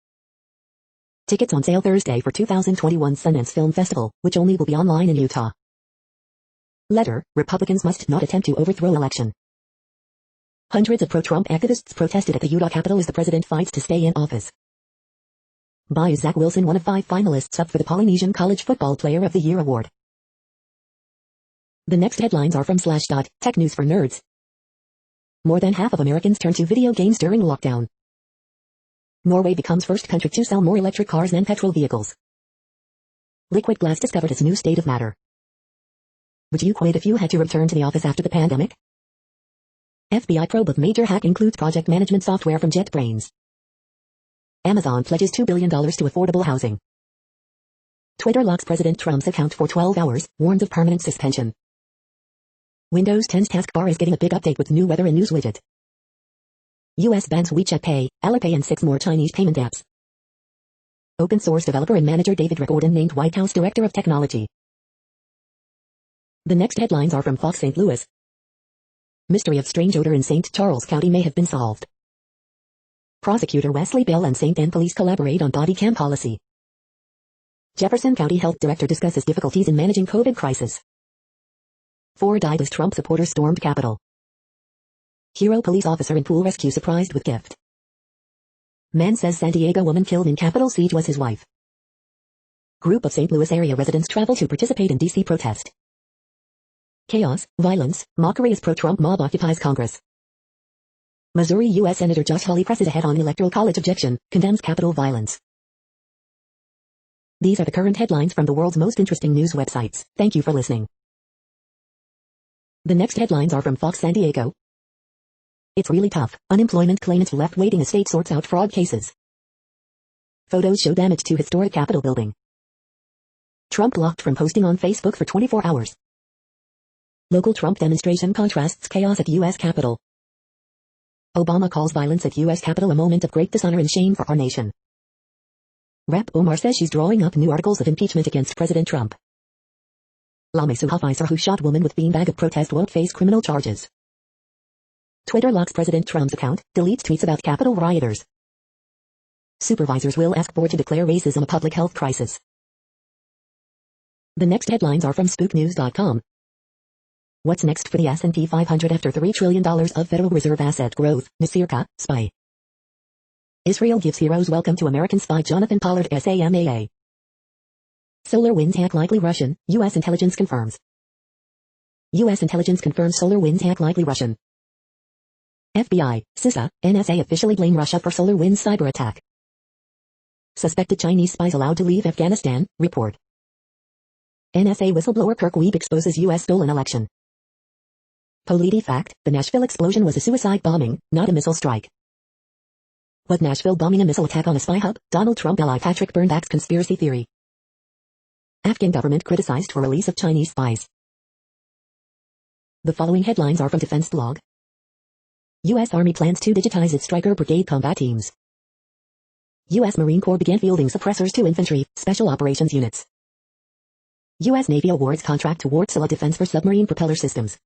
Tickets on sale Thursday for 2021 Sundance Film Festival, which only will be online in Utah. Letter, Republicans must not attempt to overthrow election. Hundreds of pro-Trump activists protested at the Utah Capitol as the president fights to stay in office. By Zach Wilson, one of 5 finalists up for the Polynesian College Football Player of the Year award. The next headlines are from Slashdot, Tech News for Nerds. More than half of Americans turn to video games during lockdown. Norway becomes first country to sell more electric cars than petrol vehicles. Liquid glass discovered as new state of matter. Would you quit if you had to return to the office after the pandemic? FBI probe of major hack includes project management software from JetBrains. Amazon pledges $2 billion to affordable housing. Twitter locks President Trump's account for 12 hours, warns of permanent suspension. Windows 10's taskbar is getting a big update with new weather and news widget. US bans WeChat Pay, Alipay and 6 more Chinese payment apps. Open source developer and manager David Gordon named White House Director of Technology. The next headlines are from Fox St. Louis. Mystery of strange odor in St. Charles County may have been solved. Prosecutor Wesley Bell and St. Anne police collaborate on body cam policy. Jefferson County Health Director discusses difficulties in managing COVID crisis. 4 died as Trump supporters stormed Capitol. Hero police officer in pool rescue surprised with gift. Man says San Diego woman killed in Capitol siege was his wife. Group of St. Louis area residents travel to participate in D.C. protest. Chaos, violence, mockery as pro-Trump mob occupies Congress. Missouri U.S. Senator Josh Hawley presses ahead on Electoral College objection, condemns Capitol violence. These are the current headlines from the world's most interesting news websites. Thank you for listening. The next headlines are from Fox San Diego. It's really tough. Unemployment claimants left waiting as state sorts out fraud cases. Photos show damage to historic Capitol building. Trump blocked from posting on Facebook for 24 hours. Local Trump demonstration contrasts chaos at U.S. Capitol. Obama calls violence at U.S. Capitol a moment of great dishonor and shame for our nation. Rep. Omar says she's drawing up new articles of impeachment against President Trump. Lamisu officer who shot woman with beanbag of protest won't face criminal charges. Twitter locks President Trump's account, deletes tweets about Capitol rioters. Supervisors will ask board to declare racism a public health crisis. The next headlines are from spooknews.com. What's next for the S&P 500 after $3 trillion of Federal Reserve asset growth? Nasirka, spy. Israel gives heroes welcome to American spy Jonathan Pollard SAMAA. SolarWinds hack likely Russian, U.S. intelligence confirms. U.S. intelligence confirms SolarWinds hack likely Russian. FBI, CISA, NSA officially blame Russia for SolarWinds cyber attack. Suspected Chinese spies allowed to leave Afghanistan, report. NSA whistleblower Kirk Weeb exposes U.S. stolen election. Politi fact, the Nashville explosion was a suicide bombing, not a missile strike. Was Nashville bombing a missile attack on a spy hub? Donald Trump ally Patrick Byrneback's conspiracy theory. Afghan government criticized for release of Chinese spies. The following headlines are from Defense Blog. U.S. Army plans to digitize its Stryker Brigade combat teams. U.S. Marine Corps began fielding suppressors to infantry, special operations units. U.S. Navy awards contract to Wärtsilä Defense for submarine propeller systems.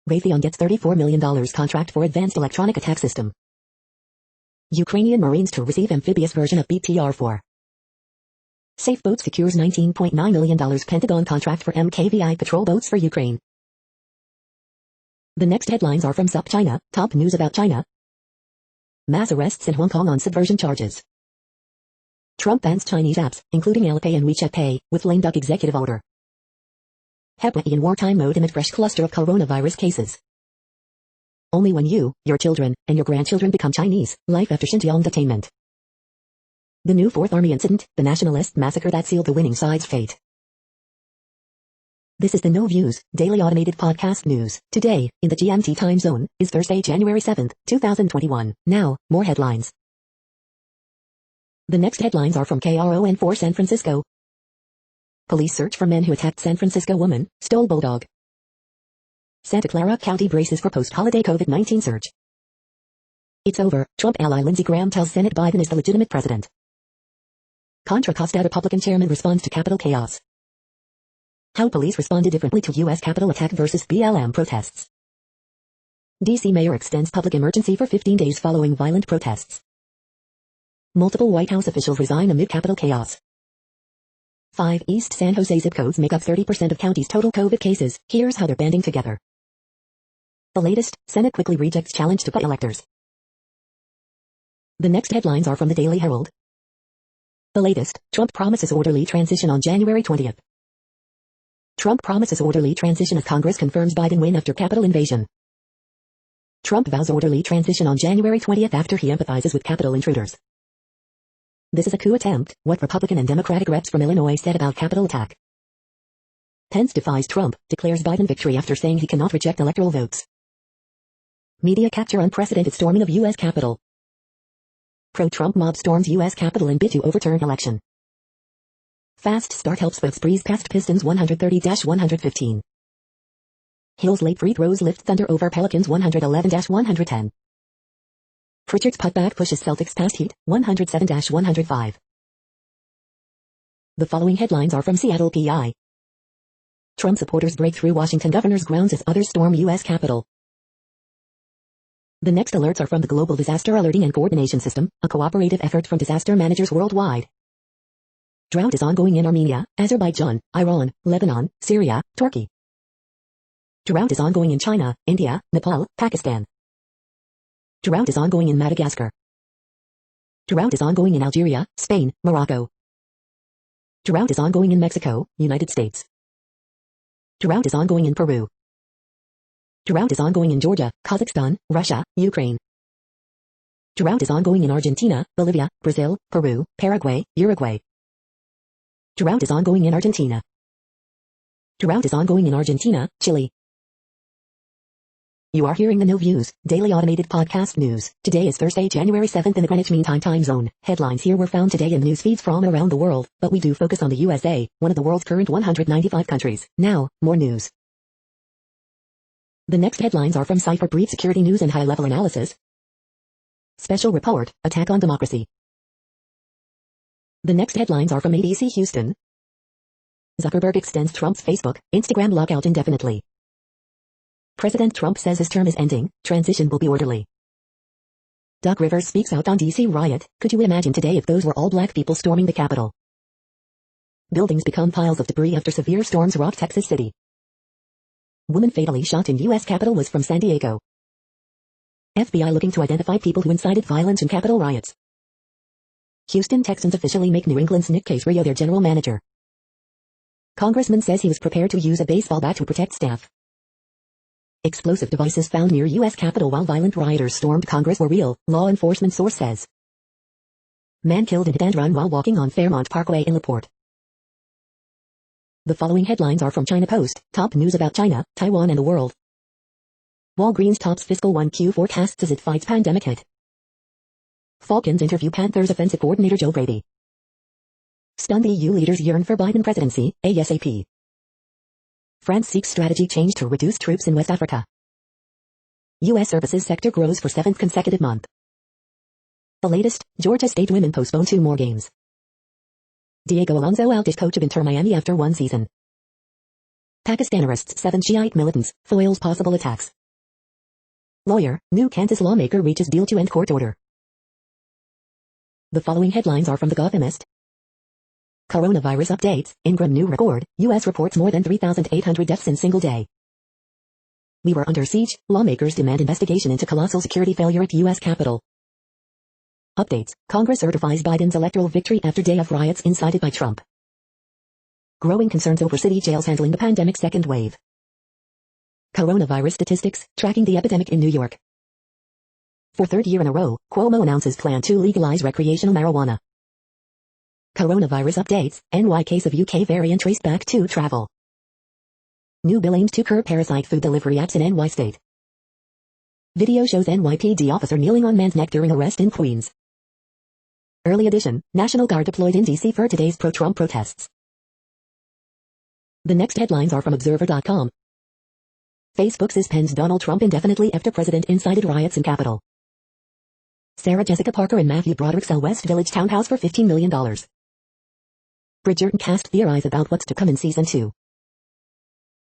Raytheon gets $34 million contract for advanced electronic attack system. Ukrainian Marines to receive amphibious version of BTR-4. Safe Boat secures $19.9 million Pentagon contract for MKVI patrol boats for Ukraine. The next headlines are from SupChina, top news about China. Mass arrests in Hong Kong on subversion charges. Trump bans Chinese apps, including Alipay and WeChat Pay, with lame duck executive order. Hawaii in wartime mode amid fresh cluster of coronavirus cases. Only when you, your children, and your grandchildren become Chinese, life after Xinjiang detainment. The new Fourth Army incident, the nationalist massacre that sealed the winning side's fate. This is the No Views, daily automated podcast news. Today, in the GMT time zone, is Thursday, January 7th, 2021. Now, more headlines. The next headlines are from KRON4 San Francisco. Police search for men who attacked San Francisco woman, stole bulldog. Santa Clara County braces for post-holiday COVID-19 surge. It's over, Trump ally Lindsey Graham tells Senate Biden is the legitimate president. Contra Costa Republican chairman responds to Capitol chaos. How police responded differently to U.S. Capitol attack versus BLM protests. D.C. mayor extends public emergency for 15 days following violent protests. Multiple White House officials resign amid Capitol chaos. 5 East San Jose zip codes make up 30% of county's total COVID cases. Here's how they're banding together. The latest, Senate quickly rejects challenge to put electors. The next headlines are from the Daily Herald. The latest, Trump promises orderly transition on January 20th. Trump promises orderly transition as Congress confirms Biden win after Capitol invasion. Trump vows orderly transition on January 20th after he empathizes with Capitol intruders. This is a coup attempt, what Republican and Democratic reps from Illinois said about Capitol attack. Pence defies Trump, declares Biden victory after saying he cannot reject electoral votes. Media capture unprecedented storming of U.S. Capitol. Pro-Trump mob storms U.S. Capitol in bid to overturn election. Fast start helps Bucks breeze past Pistons 130-115. Hill's late free throws lift Thunder over Pelicans 111-110. Pritchard's putback pushes Celtics past Heat 107-105. The following headlines are from Seattle PI. Trump supporters break through Washington governor's grounds as others storm U.S. Capitol. The next alerts are from the Global Disaster Alerting and Coordination System, a cooperative effort from disaster managers worldwide. Drought is ongoing in Armenia, Azerbaijan, Iran, Lebanon, Syria, Turkey. Drought is ongoing in China, India, Nepal, Pakistan. Drought is ongoing in Madagascar. Drought is ongoing in Algeria, Spain, Morocco. Drought is ongoing in Mexico, United States. Drought is ongoing in Peru. Drought is ongoing in Georgia, Kazakhstan, Russia, Ukraine. Drought is ongoing in Argentina, Bolivia, Brazil, Peru, Paraguay, Uruguay. Drought is ongoing in Argentina. Drought is ongoing in Argentina, Chile. You are hearing the No Views, daily automated podcast news. Today is Thursday, January 7th in the Greenwich Mean Time zone. Headlines here were found today in news feeds from around the world, but we do focus on the USA, one of the world's current 195 countries. Now, more news. The next headlines are from Cipher Brief Security News and High-Level Analysis. Special Report, Attack on Democracy. The next headlines are from ABC Houston. Zuckerberg extends Trump's Facebook, Instagram lockout indefinitely. President Trump says his term is ending, transition will be orderly. Doc Rivers speaks out on DC riot. Could you imagine today if those were all black people storming the Capitol? Buildings become piles of debris after severe storms rock Texas City. Woman fatally shot in U.S. Capitol was from San Diego. FBI looking to identify people who incited violence in Capitol riots. Houston Texans officially make New England's Nick Caserio their general manager. Congressman says he was prepared to use a baseball bat to protect staff. Explosive devices found near U.S. Capitol while violent rioters stormed Congress were real, law enforcement source says. Man killed in hit and run while walking on Fairmont Parkway in LaPorte. The following headlines are from China Post, top news about China, Taiwan and the world. Walgreens tops fiscal 1Q forecasts as it fights pandemic hit. Falcons interview Panthers offensive coordinator Joe Brady. Stunned EU leaders yearn for Biden presidency, ASAP. France seeks strategy change to reduce troops in West Africa. U.S. services sector grows for 7th consecutive month. The latest, Georgia State women postpone 2 more games. Diego Alonso out as coach of Inter Miami after 1 season. Pakistan arrests 7 Shiite militants, foils possible attacks. Lawyer, new Kansas lawmaker reaches deal to end court order. The following headlines are from The Gothamist. Coronavirus updates, Ingram new record, U.S. reports more than 3,800 deaths in single day. We were under siege, lawmakers demand investigation into colossal security failure at U.S. Capitol. Updates, Congress certifies Biden's electoral victory after day of riots incited by Trump. Growing concerns over city jails handling the pandemic second wave. Coronavirus statistics, tracking the epidemic in New York. For 3rd year in a row, Cuomo announces plan to legalize recreational marijuana. Coronavirus updates, NY case of UK variant traced back to travel. New bill aimed to curb parasite food delivery apps in NY state. Video shows NYPD officer kneeling on man's neck during arrest in Queens. Early edition, National Guard deployed in DC for today's pro-Trump protests. The next headlines are from Observer.com. Facebook suspends Donald Trump indefinitely after president incited riots in Capitol. Sarah Jessica Parker and Matthew Broderick sell West Village townhouse for $15 million. Bridgerton cast theorize about what's to come in season 2.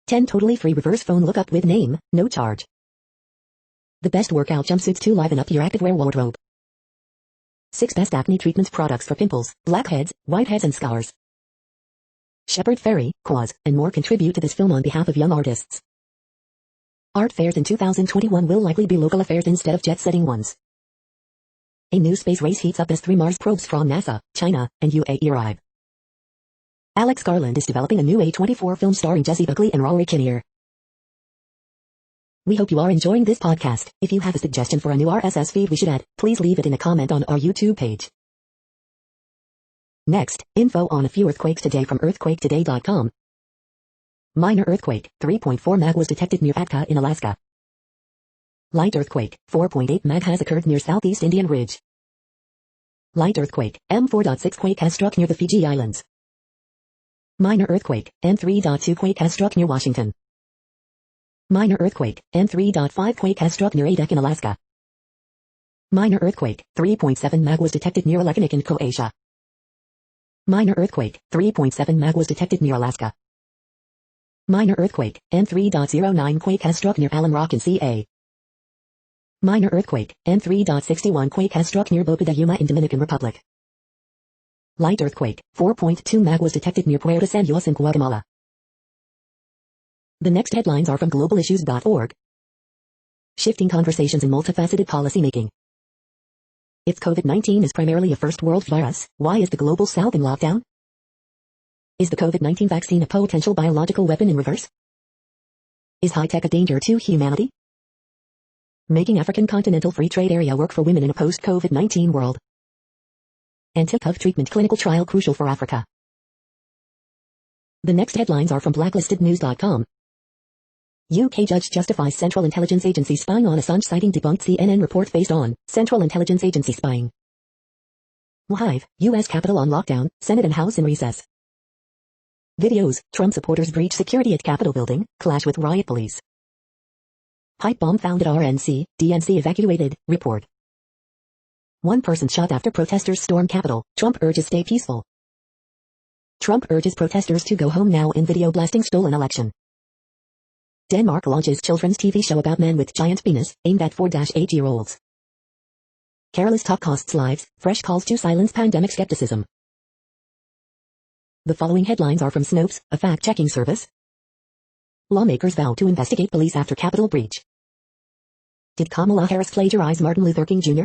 10 totally free reverse phone lookup with name, no charge. The best workout jumpsuits to liven up your activewear wardrobe. 6 best acne treatment products for pimples, blackheads, whiteheads and scars. Shepard Fairey, Quaz, and more contribute to this film on behalf of young artists. Art fairs in 2021 will likely be local affairs instead of jet-setting ones. A new space race heats up as 3 Mars probes from NASA, China, and UAE arrive. Alex Garland is developing a new A24 film starring Jessie Buckley and Rory Kinnear. We hope you are enjoying this podcast. If you have a suggestion for a new RSS feed we should add, please leave it in a comment on our YouTube page. Next, info on a few earthquakes today from earthquaketoday.com. Minor earthquake, 3.4 mag was detected near Atka in Alaska. Light earthquake, 4.8 mag has occurred near Southeast Indian Ridge. Light earthquake, M4.6 quake has struck near the Fiji Islands. Minor earthquake, N3.2 quake has struck near Washington. Minor earthquake, N3.5 quake has struck near Adak in Alaska. Minor earthquake, 3.7 mag was detected near Alekhnik in Croatia. Minor earthquake, 3.7 mag was detected near Alaska. Minor earthquake, N3.09 quake has struck near Allen Rock in CA. Minor earthquake, N3.61 quake has struck near Boca de Yuma in Dominican Republic. Light earthquake, 4.2 mag was detected near Puerto San Luis in Guatemala. The next headlines are from globalissues.org. Shifting conversations in multifaceted policymaking. If COVID-19 is primarily a first world virus, why is the global south in lockdown? Is the COVID-19 vaccine a potential biological weapon in reverse? Is high-tech a danger to humanity? Making African Continental Free Trade Area work for women in a post-COVID-19 world. Anti-COVID treatment clinical trial crucial for Africa. The next headlines are from blacklistednews.com. UK judge justifies Central Intelligence Agency spying on Assange citing debunked CNN report based on Central Intelligence Agency spying. Hive, US Capitol on lockdown, Senate and House in recess. Videos, Trump supporters breach security at Capitol building, clash with riot police. Pipe bomb found at RNC, DNC evacuated, report. 1 person shot after protesters storm Capitol, Trump urges stay peaceful. Trump urges protesters to go home now in video blasting stolen election. Denmark launches children's TV show about men with giant penis, aimed at 4-8-year-olds. Careless talk costs lives, fresh calls to silence pandemic skepticism. The following headlines are from Snopes, a fact-checking service. Lawmakers vow to investigate police after Capitol breach. Did Kamala Harris plagiarize Martin Luther King Jr.?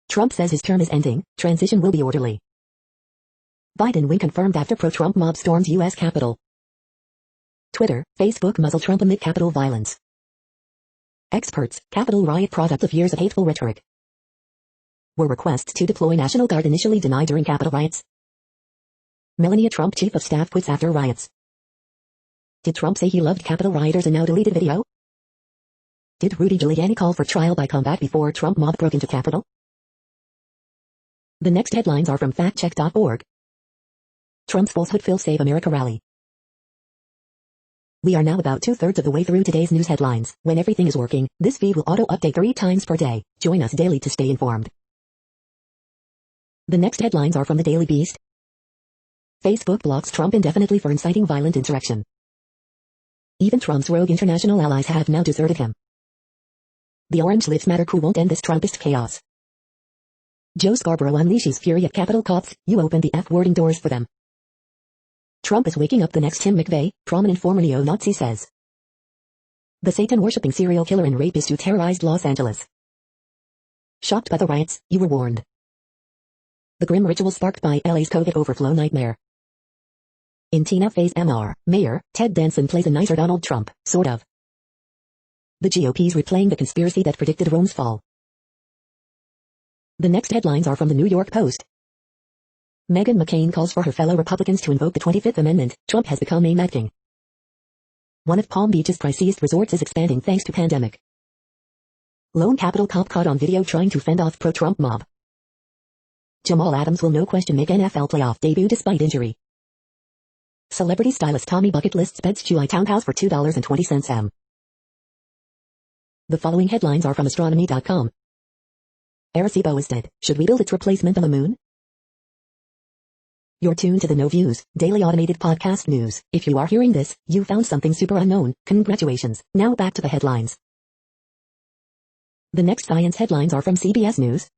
Trump says his term is ending, transition will be orderly. Biden win confirmed after pro-Trump mob storms U.S. Capitol. Twitter, Facebook muzzle Trump amid Capitol violence. Experts, Capitol riot product of years of hateful rhetoric. Were requests to deploy National Guard initially denied during Capitol riots? Melania Trump chief of staff quits after riots. Did Trump say he loved Capitol rioters and now deleted video? Did Rudy Giuliani call for trial by combat before Trump mob broke into Capitol? The next headlines are from factcheck.org. Trump's falsehood fill Save America rally. We are now about 2/3 of the way through today's news headlines. When everything is working, this feed will auto-update 3 times per day. Join us daily to stay informed. The next headlines are from the Daily Beast. Facebook blocks Trump indefinitely for inciting violent insurrection. Even Trump's rogue international allies have now deserted him. The Orange Lives Matter crew won't end this Trumpist chaos. Joe Scarborough unleashes fury at Capitol cops, you opened the F-wording doors for them. Trump is waking up the next Tim McVeigh, prominent former neo-Nazi says. The Satan-worshipping serial killer and rapist who terrorized Los Angeles. Shocked by the riots, you were warned. The grim ritual sparked by LA's COVID overflow nightmare. In Tina Fey's MR, Mayor, Ted Danson plays a nicer Donald Trump, sort of. The GOP's replaying the conspiracy that predicted Rome's fall. The next headlines are from the New York Post. Meghan McCain calls for her fellow Republicans to invoke the 25th Amendment. Trump has become a Mad King. One of Palm Beach's priciest resorts is expanding thanks to pandemic. Lone Capitol cop caught on video trying to fend off pro-Trump mob. Jamal Adams will no question make NFL playoff debut despite injury. Celebrity stylist Tommy Bucket lists Bed's July townhouse for $2.20 m. The following headlines are from astronomy.com. Arecibo is dead. Should we build its replacement on the moon? You're tuned to the No Views, daily automated podcast news. If you are hearing this, you found something super unknown. Congratulations. Now back to the headlines. The next science headlines are from CBS News.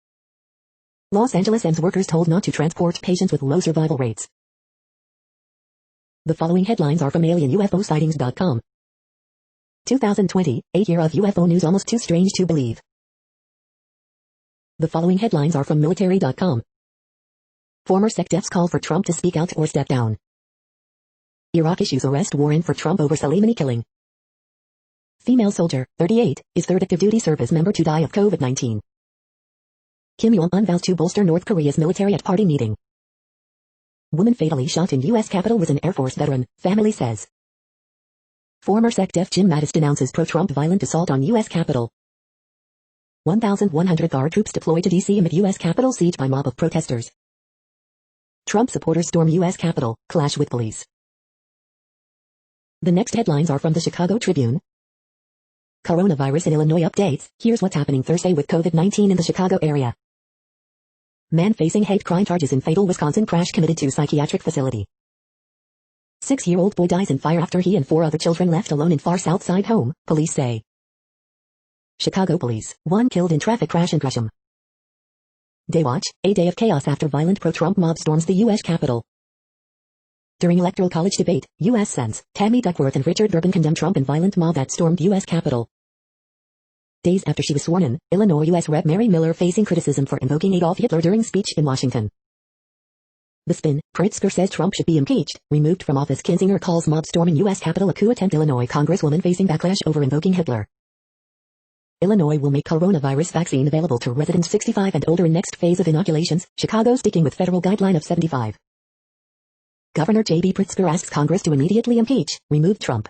Los Angeles EMS workers told not to transport patients with low survival rates. The following headlines are from alienUFOsightings.com. 2020, a year of UFO news almost too strange to believe. The following headlines are from military.com. Former SecDefs call for Trump to speak out or step down. Iraq issues arrest warrant for Trump over Soleimani killing. Female soldier, 38, is third active duty service member to die of COVID-19. Kim Jong-un vows to bolster North Korea's military at party meeting. Woman fatally shot in U.S. Capitol was an Air Force veteran, family says. Former SecDef Jim Mattis denounces pro-Trump violent assault on U.S. Capitol. 1,100 guard troops deployed to D.C. amid U.S. Capitol siege by mob of protesters. Trump supporters storm U.S. Capitol, clash with police. The next headlines are from the Chicago Tribune. Coronavirus in Illinois updates. Here's what's happening Thursday with COVID-19 in the Chicago area. Man facing hate crime charges in fatal Wisconsin crash committed to psychiatric facility. 6-year-old boy dies in fire after he and 4 other children left alone in far south side home, police say. Chicago police, 1 killed in traffic crash in Gresham. Day watch, a day of chaos after violent pro-Trump mob storms the U.S. Capitol. During Electoral College debate, U.S. Sens. Tammy Duckworth and Richard Durbin condemned Trump and violent mob that stormed U.S. Capitol. Days after she was sworn in, Illinois U.S. Rep. Mary Miller facing criticism for invoking Adolf Hitler during speech in Washington. The Spin, Pritzker says Trump should be impeached, removed from office. Kinzinger calls mob storming U.S. Capitol a coup attempt. Illinois Congresswoman facing backlash over invoking Hitler. Illinois will make coronavirus vaccine available to residents 65 and older in next phase of inoculations, Chicago sticking with federal guideline of 75. Governor J.B. Pritzker asks Congress to immediately impeach, remove Trump.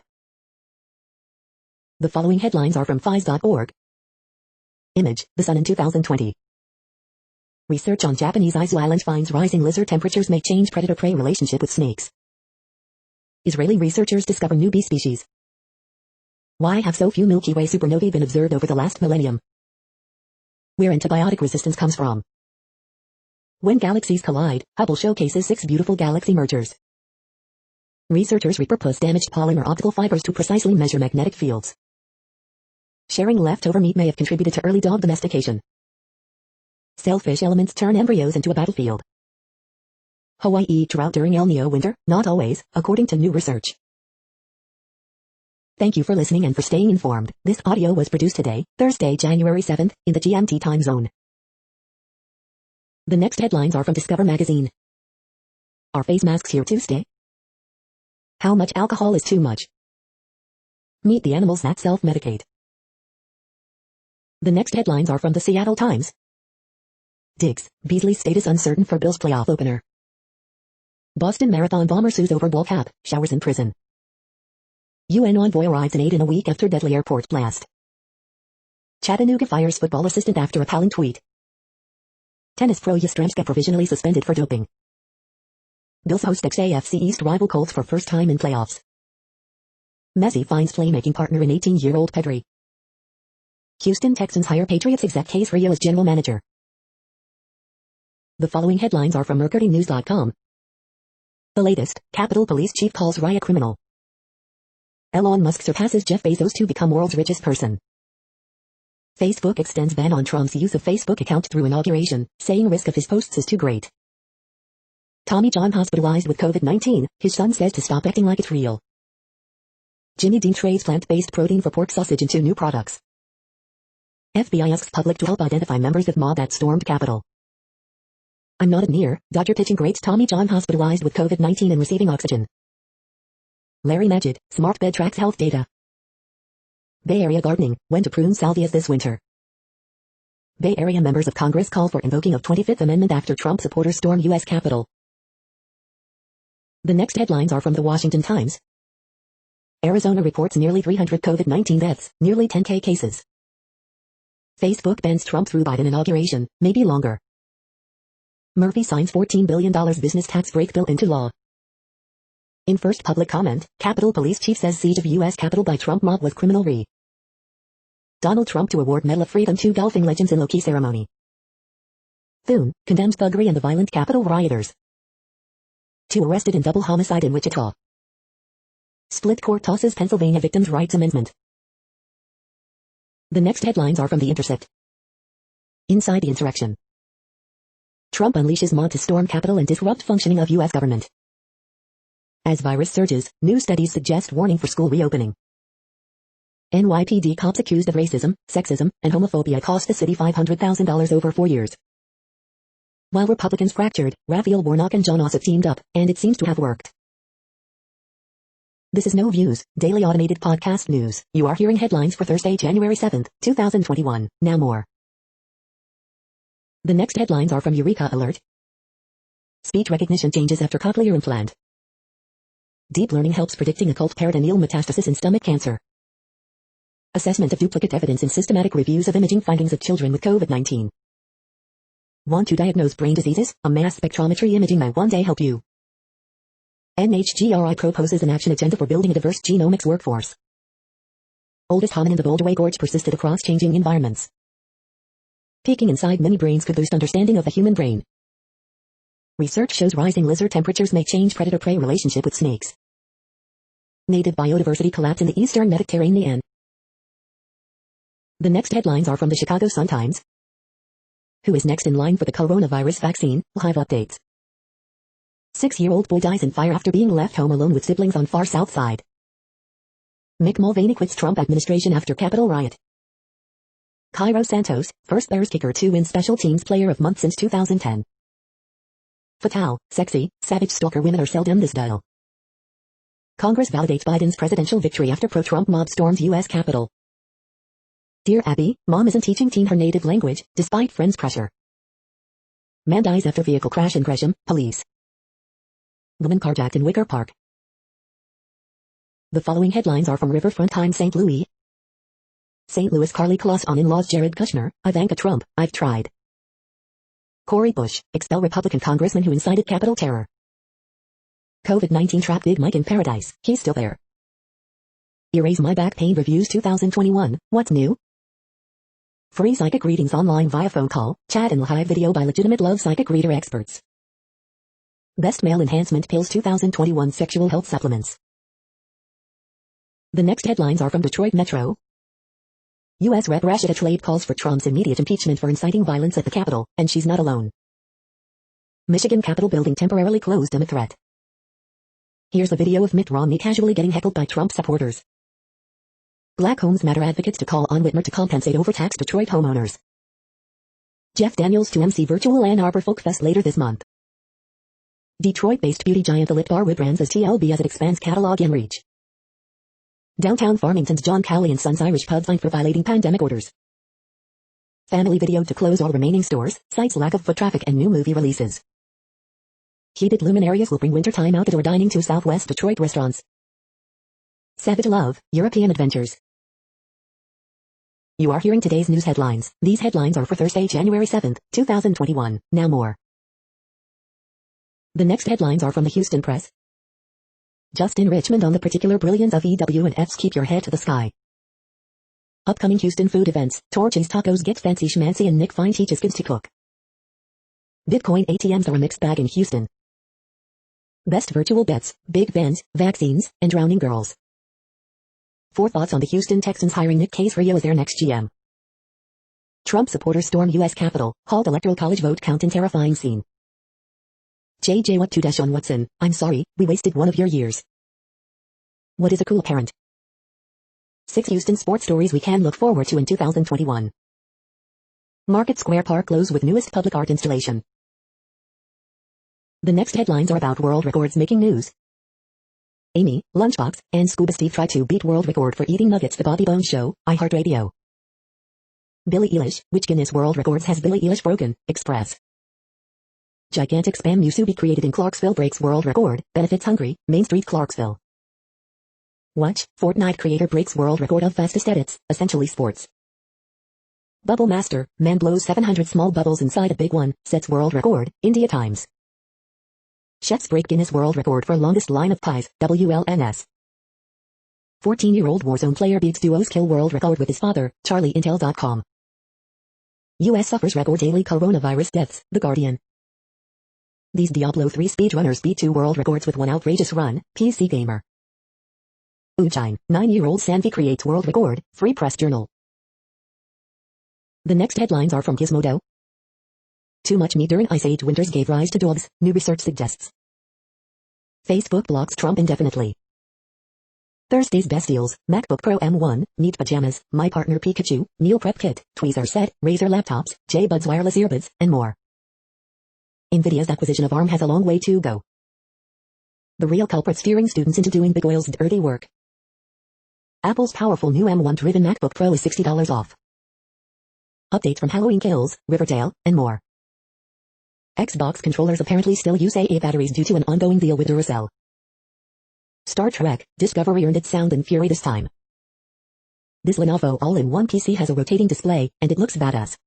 The following headlines are from FIS.org. Image, The Sun in 2020. Research on Japanese Izu Island finds rising lizard temperatures may change predator-prey relationship with snakes. Israeli researchers discover new bee species. Why have so few Milky Way supernovae been observed over the last millennium? Where antibiotic resistance comes from. When galaxies collide, Hubble showcases 6 beautiful galaxy mergers. Researchers repurpose damaged polymer optical fibers to precisely measure magnetic fields. Sharing leftover meat may have contributed to early dog domestication. Sailfish elements turn embryos into a battlefield. Hawaii drought during El Niño winter? Not always, according to new research. Thank you for listening and for staying informed. This audio was produced today, Thursday, January 7th, in the GMT time zone. The next headlines are from Discover magazine. Are face masks here to stay? How much alcohol is too much? Meet the animals that self-medicate. The next headlines are from the Seattle Times. Diggs, Beasley's status uncertain for Bills playoff opener. Boston Marathon bomber sues over ball cap, showers in prison. UN envoy arrives in aid in a week after deadly airport blast. Chattanooga fires football assistant after appalling tweet. Tennis pro Yastrzemska provisionally suspended for doping. Bills host ex-AFC East rival Colts for first time in playoffs. Messi finds playmaking partner in 18-year-old Pedri. Houston Texans hire Patriots exec Case Rio as general manager. The following headlines are from MercuryNews.com. The latest, Capitol Police Chief calls riot criminal. Elon Musk surpasses Jeff Bezos to become world's richest person. Facebook extends ban on Trump's use of Facebook account through inauguration, saying risk of his posts is too great. Tommy John hospitalized with COVID-19, his son says to stop acting like it's real. Jimmy Dean trades plant-based protein for pork sausage into new products. FBI asks public to help identify members of mob that stormed Capitol. I'm not near, Dodger pitching greats Tommy John hospitalized with COVID-19 and receiving oxygen. Larry Magid, smart bed tracks health data. Bay Area gardening, when to prune salvias this winter. Bay Area members of Congress call for invoking of 25th Amendment after Trump supporters storm U.S. Capitol. The next headlines are from the Washington Times. Arizona reports nearly 300 COVID-19 deaths, nearly 10K cases. Facebook bans Trump through Biden inauguration, maybe longer. Murphy signs $14 billion business tax break bill into law. In first public comment, Capitol Police Chief says siege of U.S. Capitol by Trump mob was criminal re. Donald Trump to award Medal of Freedom to golfing legends in low-key ceremony. Thune, condemns thuggery and the violent Capitol rioters. 2 arrested in double homicide in Wichita. Split court tosses Pennsylvania victims' rights amendment. The next headlines are from The Intercept. Inside the insurrection. Trump unleashes mob to storm Capitol and disrupt functioning of U.S. government. As virus surges, new studies suggest warning for school reopening. NYPD cops accused of racism, sexism, and homophobia cost the city $500,000 over 4 years. While Republicans fractured, Raphael Warnock and John Ossoff teamed up, and it seems to have worked. This is No Views, daily automated podcast news. You are hearing headlines for Thursday, January 7th, 2021. Now more. The next headlines are from Eureka Alert. Speech recognition changes after cochlear implant. Deep learning helps predicting occult peritoneal metastasis in stomach cancer. Assessment of duplicate evidence in systematic reviews of imaging findings of children with COVID-19. Want to diagnose brain diseases? A mass spectrometry imaging may one day help you. NHGRI proposes an action agenda for building a diverse genomics workforce. Oldest hominin of Oldaway Gorge persisted across changing environments. Peeking inside many brains could boost understanding of the human brain. Research shows rising lizard temperatures may change predator-prey relationship with snakes. Native biodiversity collapse in the eastern Mediterranean. The next headlines are from the Chicago Sun-Times. Who is next in line for the coronavirus vaccine? Live updates. 6-year-old boy dies in fire after being left home alone with siblings on far south side. Mick Mulvaney quits Trump administration after Capitol riot. Cairo Santos, first Bears kicker to win Special Teams Player of Month since 2010. Fatal, sexy, savage stalker women are seldom this dull. Congress validates Biden's presidential victory after pro-Trump mob storms U.S. Capitol. Dear Abby, mom isn't teaching teen her native language, despite friends' pressure. Man dies after vehicle crash in Gresham, police. Woman carjacked in Wicker Park. The following headlines are from Riverfront Times St. Louis. St. Louis Carly Kloss on in-laws Jared Kushner, Ivanka Trump, I've tried. Cori Bush, expel Republican congressman who incited Capitol terror. COVID-19 trapped Big Mike in paradise, he's still there. Erase My Back Pain Reviews 2021, what's new? Free psychic readings online via phone call, chat and live video by legitimate love psychic reader experts. Best Male Enhancement Pills 2021 Sexual Health Supplements. The next headlines are from Detroit Metro. U.S. Rep. Rashida Tlaib calls for Trump's immediate impeachment for inciting violence at the Capitol, and she's not alone. Michigan Capitol building temporarily closed amid threat. Here's a video of Mitt Romney casually getting heckled by Trump supporters. Black Homes Matter advocates to call on Whitmer to compensate overtaxed Detroit homeowners. Jeff Daniels to MC virtual Ann Arbor Folk Fest later this month. Detroit-based beauty giant The Lip Bar rebrands as TLB as it expands catalog and reach. Downtown Farmington's John Cowley and Sons Irish Pub fined for violating pandemic orders. Family videoed to close all remaining stores, cites lack of foot traffic and new movie releases. Heated luminarias will bring wintertime outdoor dining to Southwest Detroit restaurants. Savage Love, European Adventures. You are hearing today's news headlines. These headlines are for Thursday, January 7th, 2021. Now more. The next headlines are from the Houston Press. Justin Richmond on the particular brilliance of EW and F's Keep Your Head to the Sky. Upcoming Houston food events. Torchy's Tacos Get Fancy Schmancy and Nick Fine teaches kids to cook. Bitcoin ATMs are a mixed bag in Houston. Best virtual bets, big Benz, vaccines, and drowning girls. 4 thoughts on the Houston Texans hiring Nick Caserio as their next GM. Trump supporters storm U.S. Capitol, halt Electoral College vote count in terrifying scene. JJ what to on Watson, I'm sorry, we wasted one of your years. What is a cool parent? 6 Houston sports stories we can look forward to in 2021. Market Square Park glows with newest public art installation. The next headlines are about world records making news. Amy, Lunchbox, and Scuba Steve try to beat world record for eating nuggets. The Bobby Bones Show, iHeartRadio. Billie Eilish, which Guinness World Records has Billie Eilish broken? Express. Gigantic spam musubi created in Clarksville breaks world record, benefits hungry, Main Street Clarksville. Watch, Fortnite creator breaks world record of fastest edits, essentially sports. Bubble Master, man blows 700 small bubbles inside a big one, sets world record, India Times. Chefs break Guinness World Record for longest line of pies, WLNS. 14-year-old Warzone player beats duos kill world record with his father, Charlie Intel.com. U.S. suffers record daily coronavirus deaths, The Guardian. These Diablo 3 speedrunners beat 2 world records with one outrageous run, PC Gamer. Uchine, 9-year-old Sanvi creates world record, Free Press Journal. The next headlines are from Gizmodo. Too much meat during Ice Age winters gave rise to dogs, new research suggests. Facebook blocks Trump indefinitely. Thursday's best deals, MacBook Pro M1, meat pajamas, My Partner Pikachu, meal prep kit, tweezer set, Razer laptops, J-Buds wireless earbuds, and more. Nvidia's acquisition of ARM has a long way to go. The real culprit steering students into doing big oil's dirty work. Apple's powerful new M1-driven MacBook Pro is $60 off. Updates from Halloween Kills, Riverdale, and more. Xbox controllers apparently still use AA batteries due to an ongoing deal with Duracell. Star Trek, Discovery earned its sound and fury this time. This Lenovo all-in-one PC has a rotating display, and it looks badass.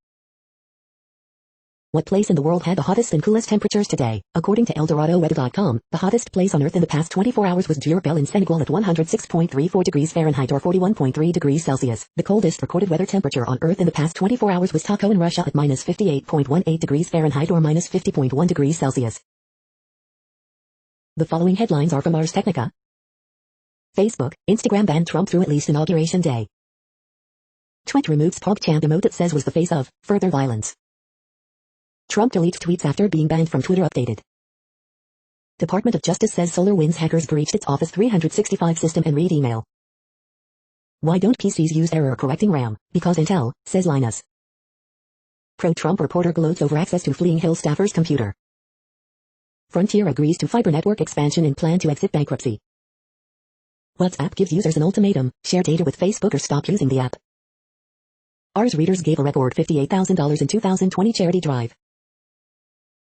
What place in the world had the hottest and coolest temperatures today? According to ElDoradoWeather.com, the hottest place on Earth in the past 24 hours was Diourbel in Senegal at 106.34 degrees Fahrenheit or 41.3 degrees Celsius. The coldest recorded weather temperature on Earth in the past 24 hours was Taco in Russia at minus 58.18 degrees Fahrenheit or minus 50.1 degrees Celsius. The following headlines are from Ars Technica. Facebook, Instagram banned Trump through at least Inauguration Day. Twitter removes PogChamp emote it says was the face of further violence. Trump deletes tweets after being banned from Twitter updated. Department of Justice says SolarWinds hackers breached its Office 365 system and read email. Why don't PCs use error correcting RAM? Because Intel, says Linus. Pro-Trump reporter gloats over access to fleeing Hill staffer's computer. Frontier agrees to fiber network expansion and plan to exit bankruptcy. WhatsApp gives users an ultimatum, share data with Facebook or stop using the app. Ars readers gave a record $58,000 in 2020 charity drive.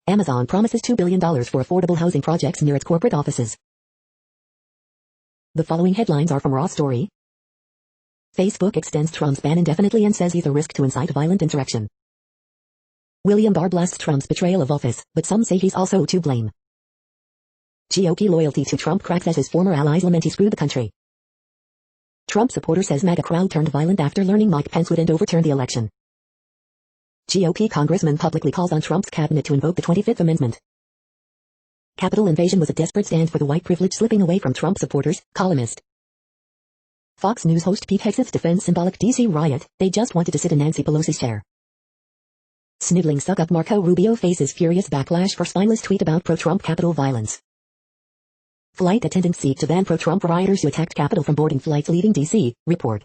Amazon promises $2 billion for affordable housing projects near its corporate offices. The following headlines are from Raw Story. Facebook extends Trump's ban indefinitely and says he's a risk to incite violent insurrection. William Barr blasts Trump's betrayal of office, but some say he's also to blame. GOP loyalty to Trump cracks as his former allies lament he screwed the country. Trump supporter says MAGA crowd turned violent after learning Mike Pence wouldn't overturn the election. GOP congressman publicly calls on Trump's cabinet to invoke the 25th Amendment. Capitol invasion was a desperate stand for the white privilege slipping away from Trump supporters, columnist. Fox News host Pete Hegseth defends symbolic D.C. riot, they just wanted to sit in Nancy Pelosi's chair. Sniveling suck-up Marco Rubio faces furious backlash for spineless tweet about pro-Trump Capitol violence. Flight attendants seek to ban pro-Trump rioters who attacked Capitol from boarding flights leaving D.C., report.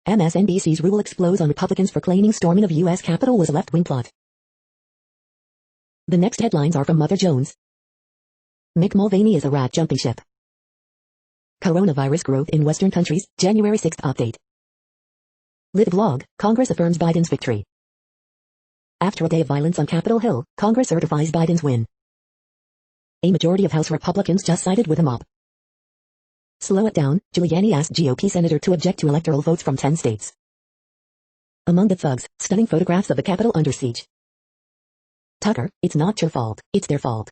MSNBC's rule explodes on Republicans for claiming storming of U.S. Capitol was a left-wing plot. The next headlines are from Mother Jones. Mick Mulvaney is a rat jumping ship. Coronavirus growth in Western countries, January 6th update. Live vlog, Congress affirms Biden's victory. After a day of violence on Capitol Hill, Congress certifies Biden's win. A majority of House Republicans just sided with a mob. Slow it down, Giuliani asked GOP senator to object to electoral votes from 10 states. Among the thugs, stunning photographs of the Capitol under siege. Tucker, it's not your fault, it's their fault.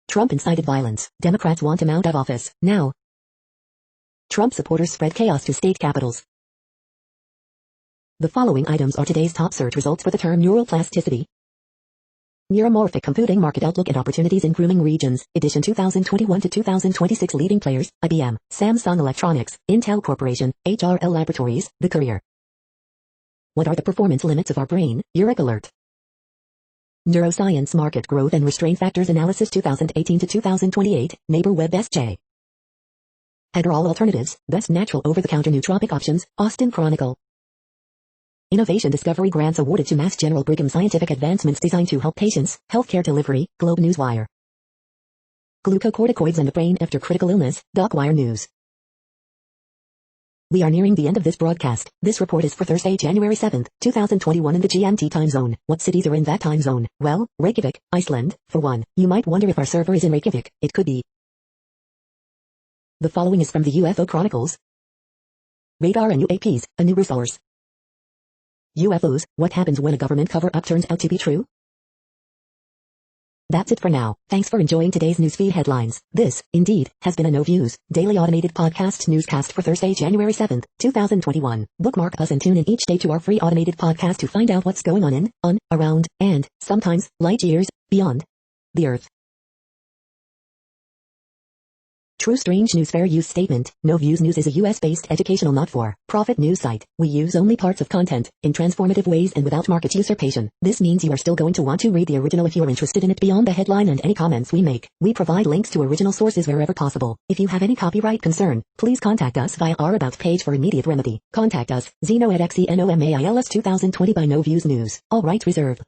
Trump incited violence, Democrats want him out of office, now. Trump supporters spread chaos to state capitals. The following items are today's top search results for the term neuroplasticity. Neuromorphic computing market outlook and opportunities in grooming regions, edition 2021 to 2026 leading players, IBM, Samsung Electronics, Intel Corporation, HRL Laboratories, The Courier. What are the performance limits of our brain? Eureka alert. Neuroscience Market Growth and Restraint Factors Analysis 2018 to 2028, NeighborWeb SJ. Header All Alternatives, Best Natural Over-the-Counter Nootropic Options, Austin Chronicle. Innovation Discovery Grants awarded to Mass General Brigham. Scientific advancements designed to help patients, healthcare delivery, Globe Newswire. Glucocorticoids and the brain after critical illness, DocWire News. We are nearing the end of this broadcast. This report is for Thursday, January 7th, 2021 in the GMT time zone. What cities are in that time zone? Well, Reykjavik, Iceland, for one. You might wonder if our server is in Reykjavik. It could be. The following is from the UFO Chronicles. Radar and UAPs, a new resource. UFOs, what happens when a government cover-up turns out to be true? That's it for now. Thanks for enjoying today's newsfeed headlines. This, indeed, has been a No Views, daily automated podcast newscast for Thursday, January 7th, 2021. Bookmark us and tune in each day to our free automated podcast to find out what's going on, around, and, sometimes, light years, beyond the Earth. True Strange News Fair Use Statement. No Views News is a US-based educational not-for-profit news site. We use only parts of content, in transformative ways and without market usurpation. This means you are still going to want to read the original if you are interested in it beyond the headline and any comments we make. We provide links to original sources wherever possible. If you have any copyright concern, please contact us via our About page for immediate remedy. Contact us, Zeno at XENOMAILS 2020 by No Views News. All rights reserved.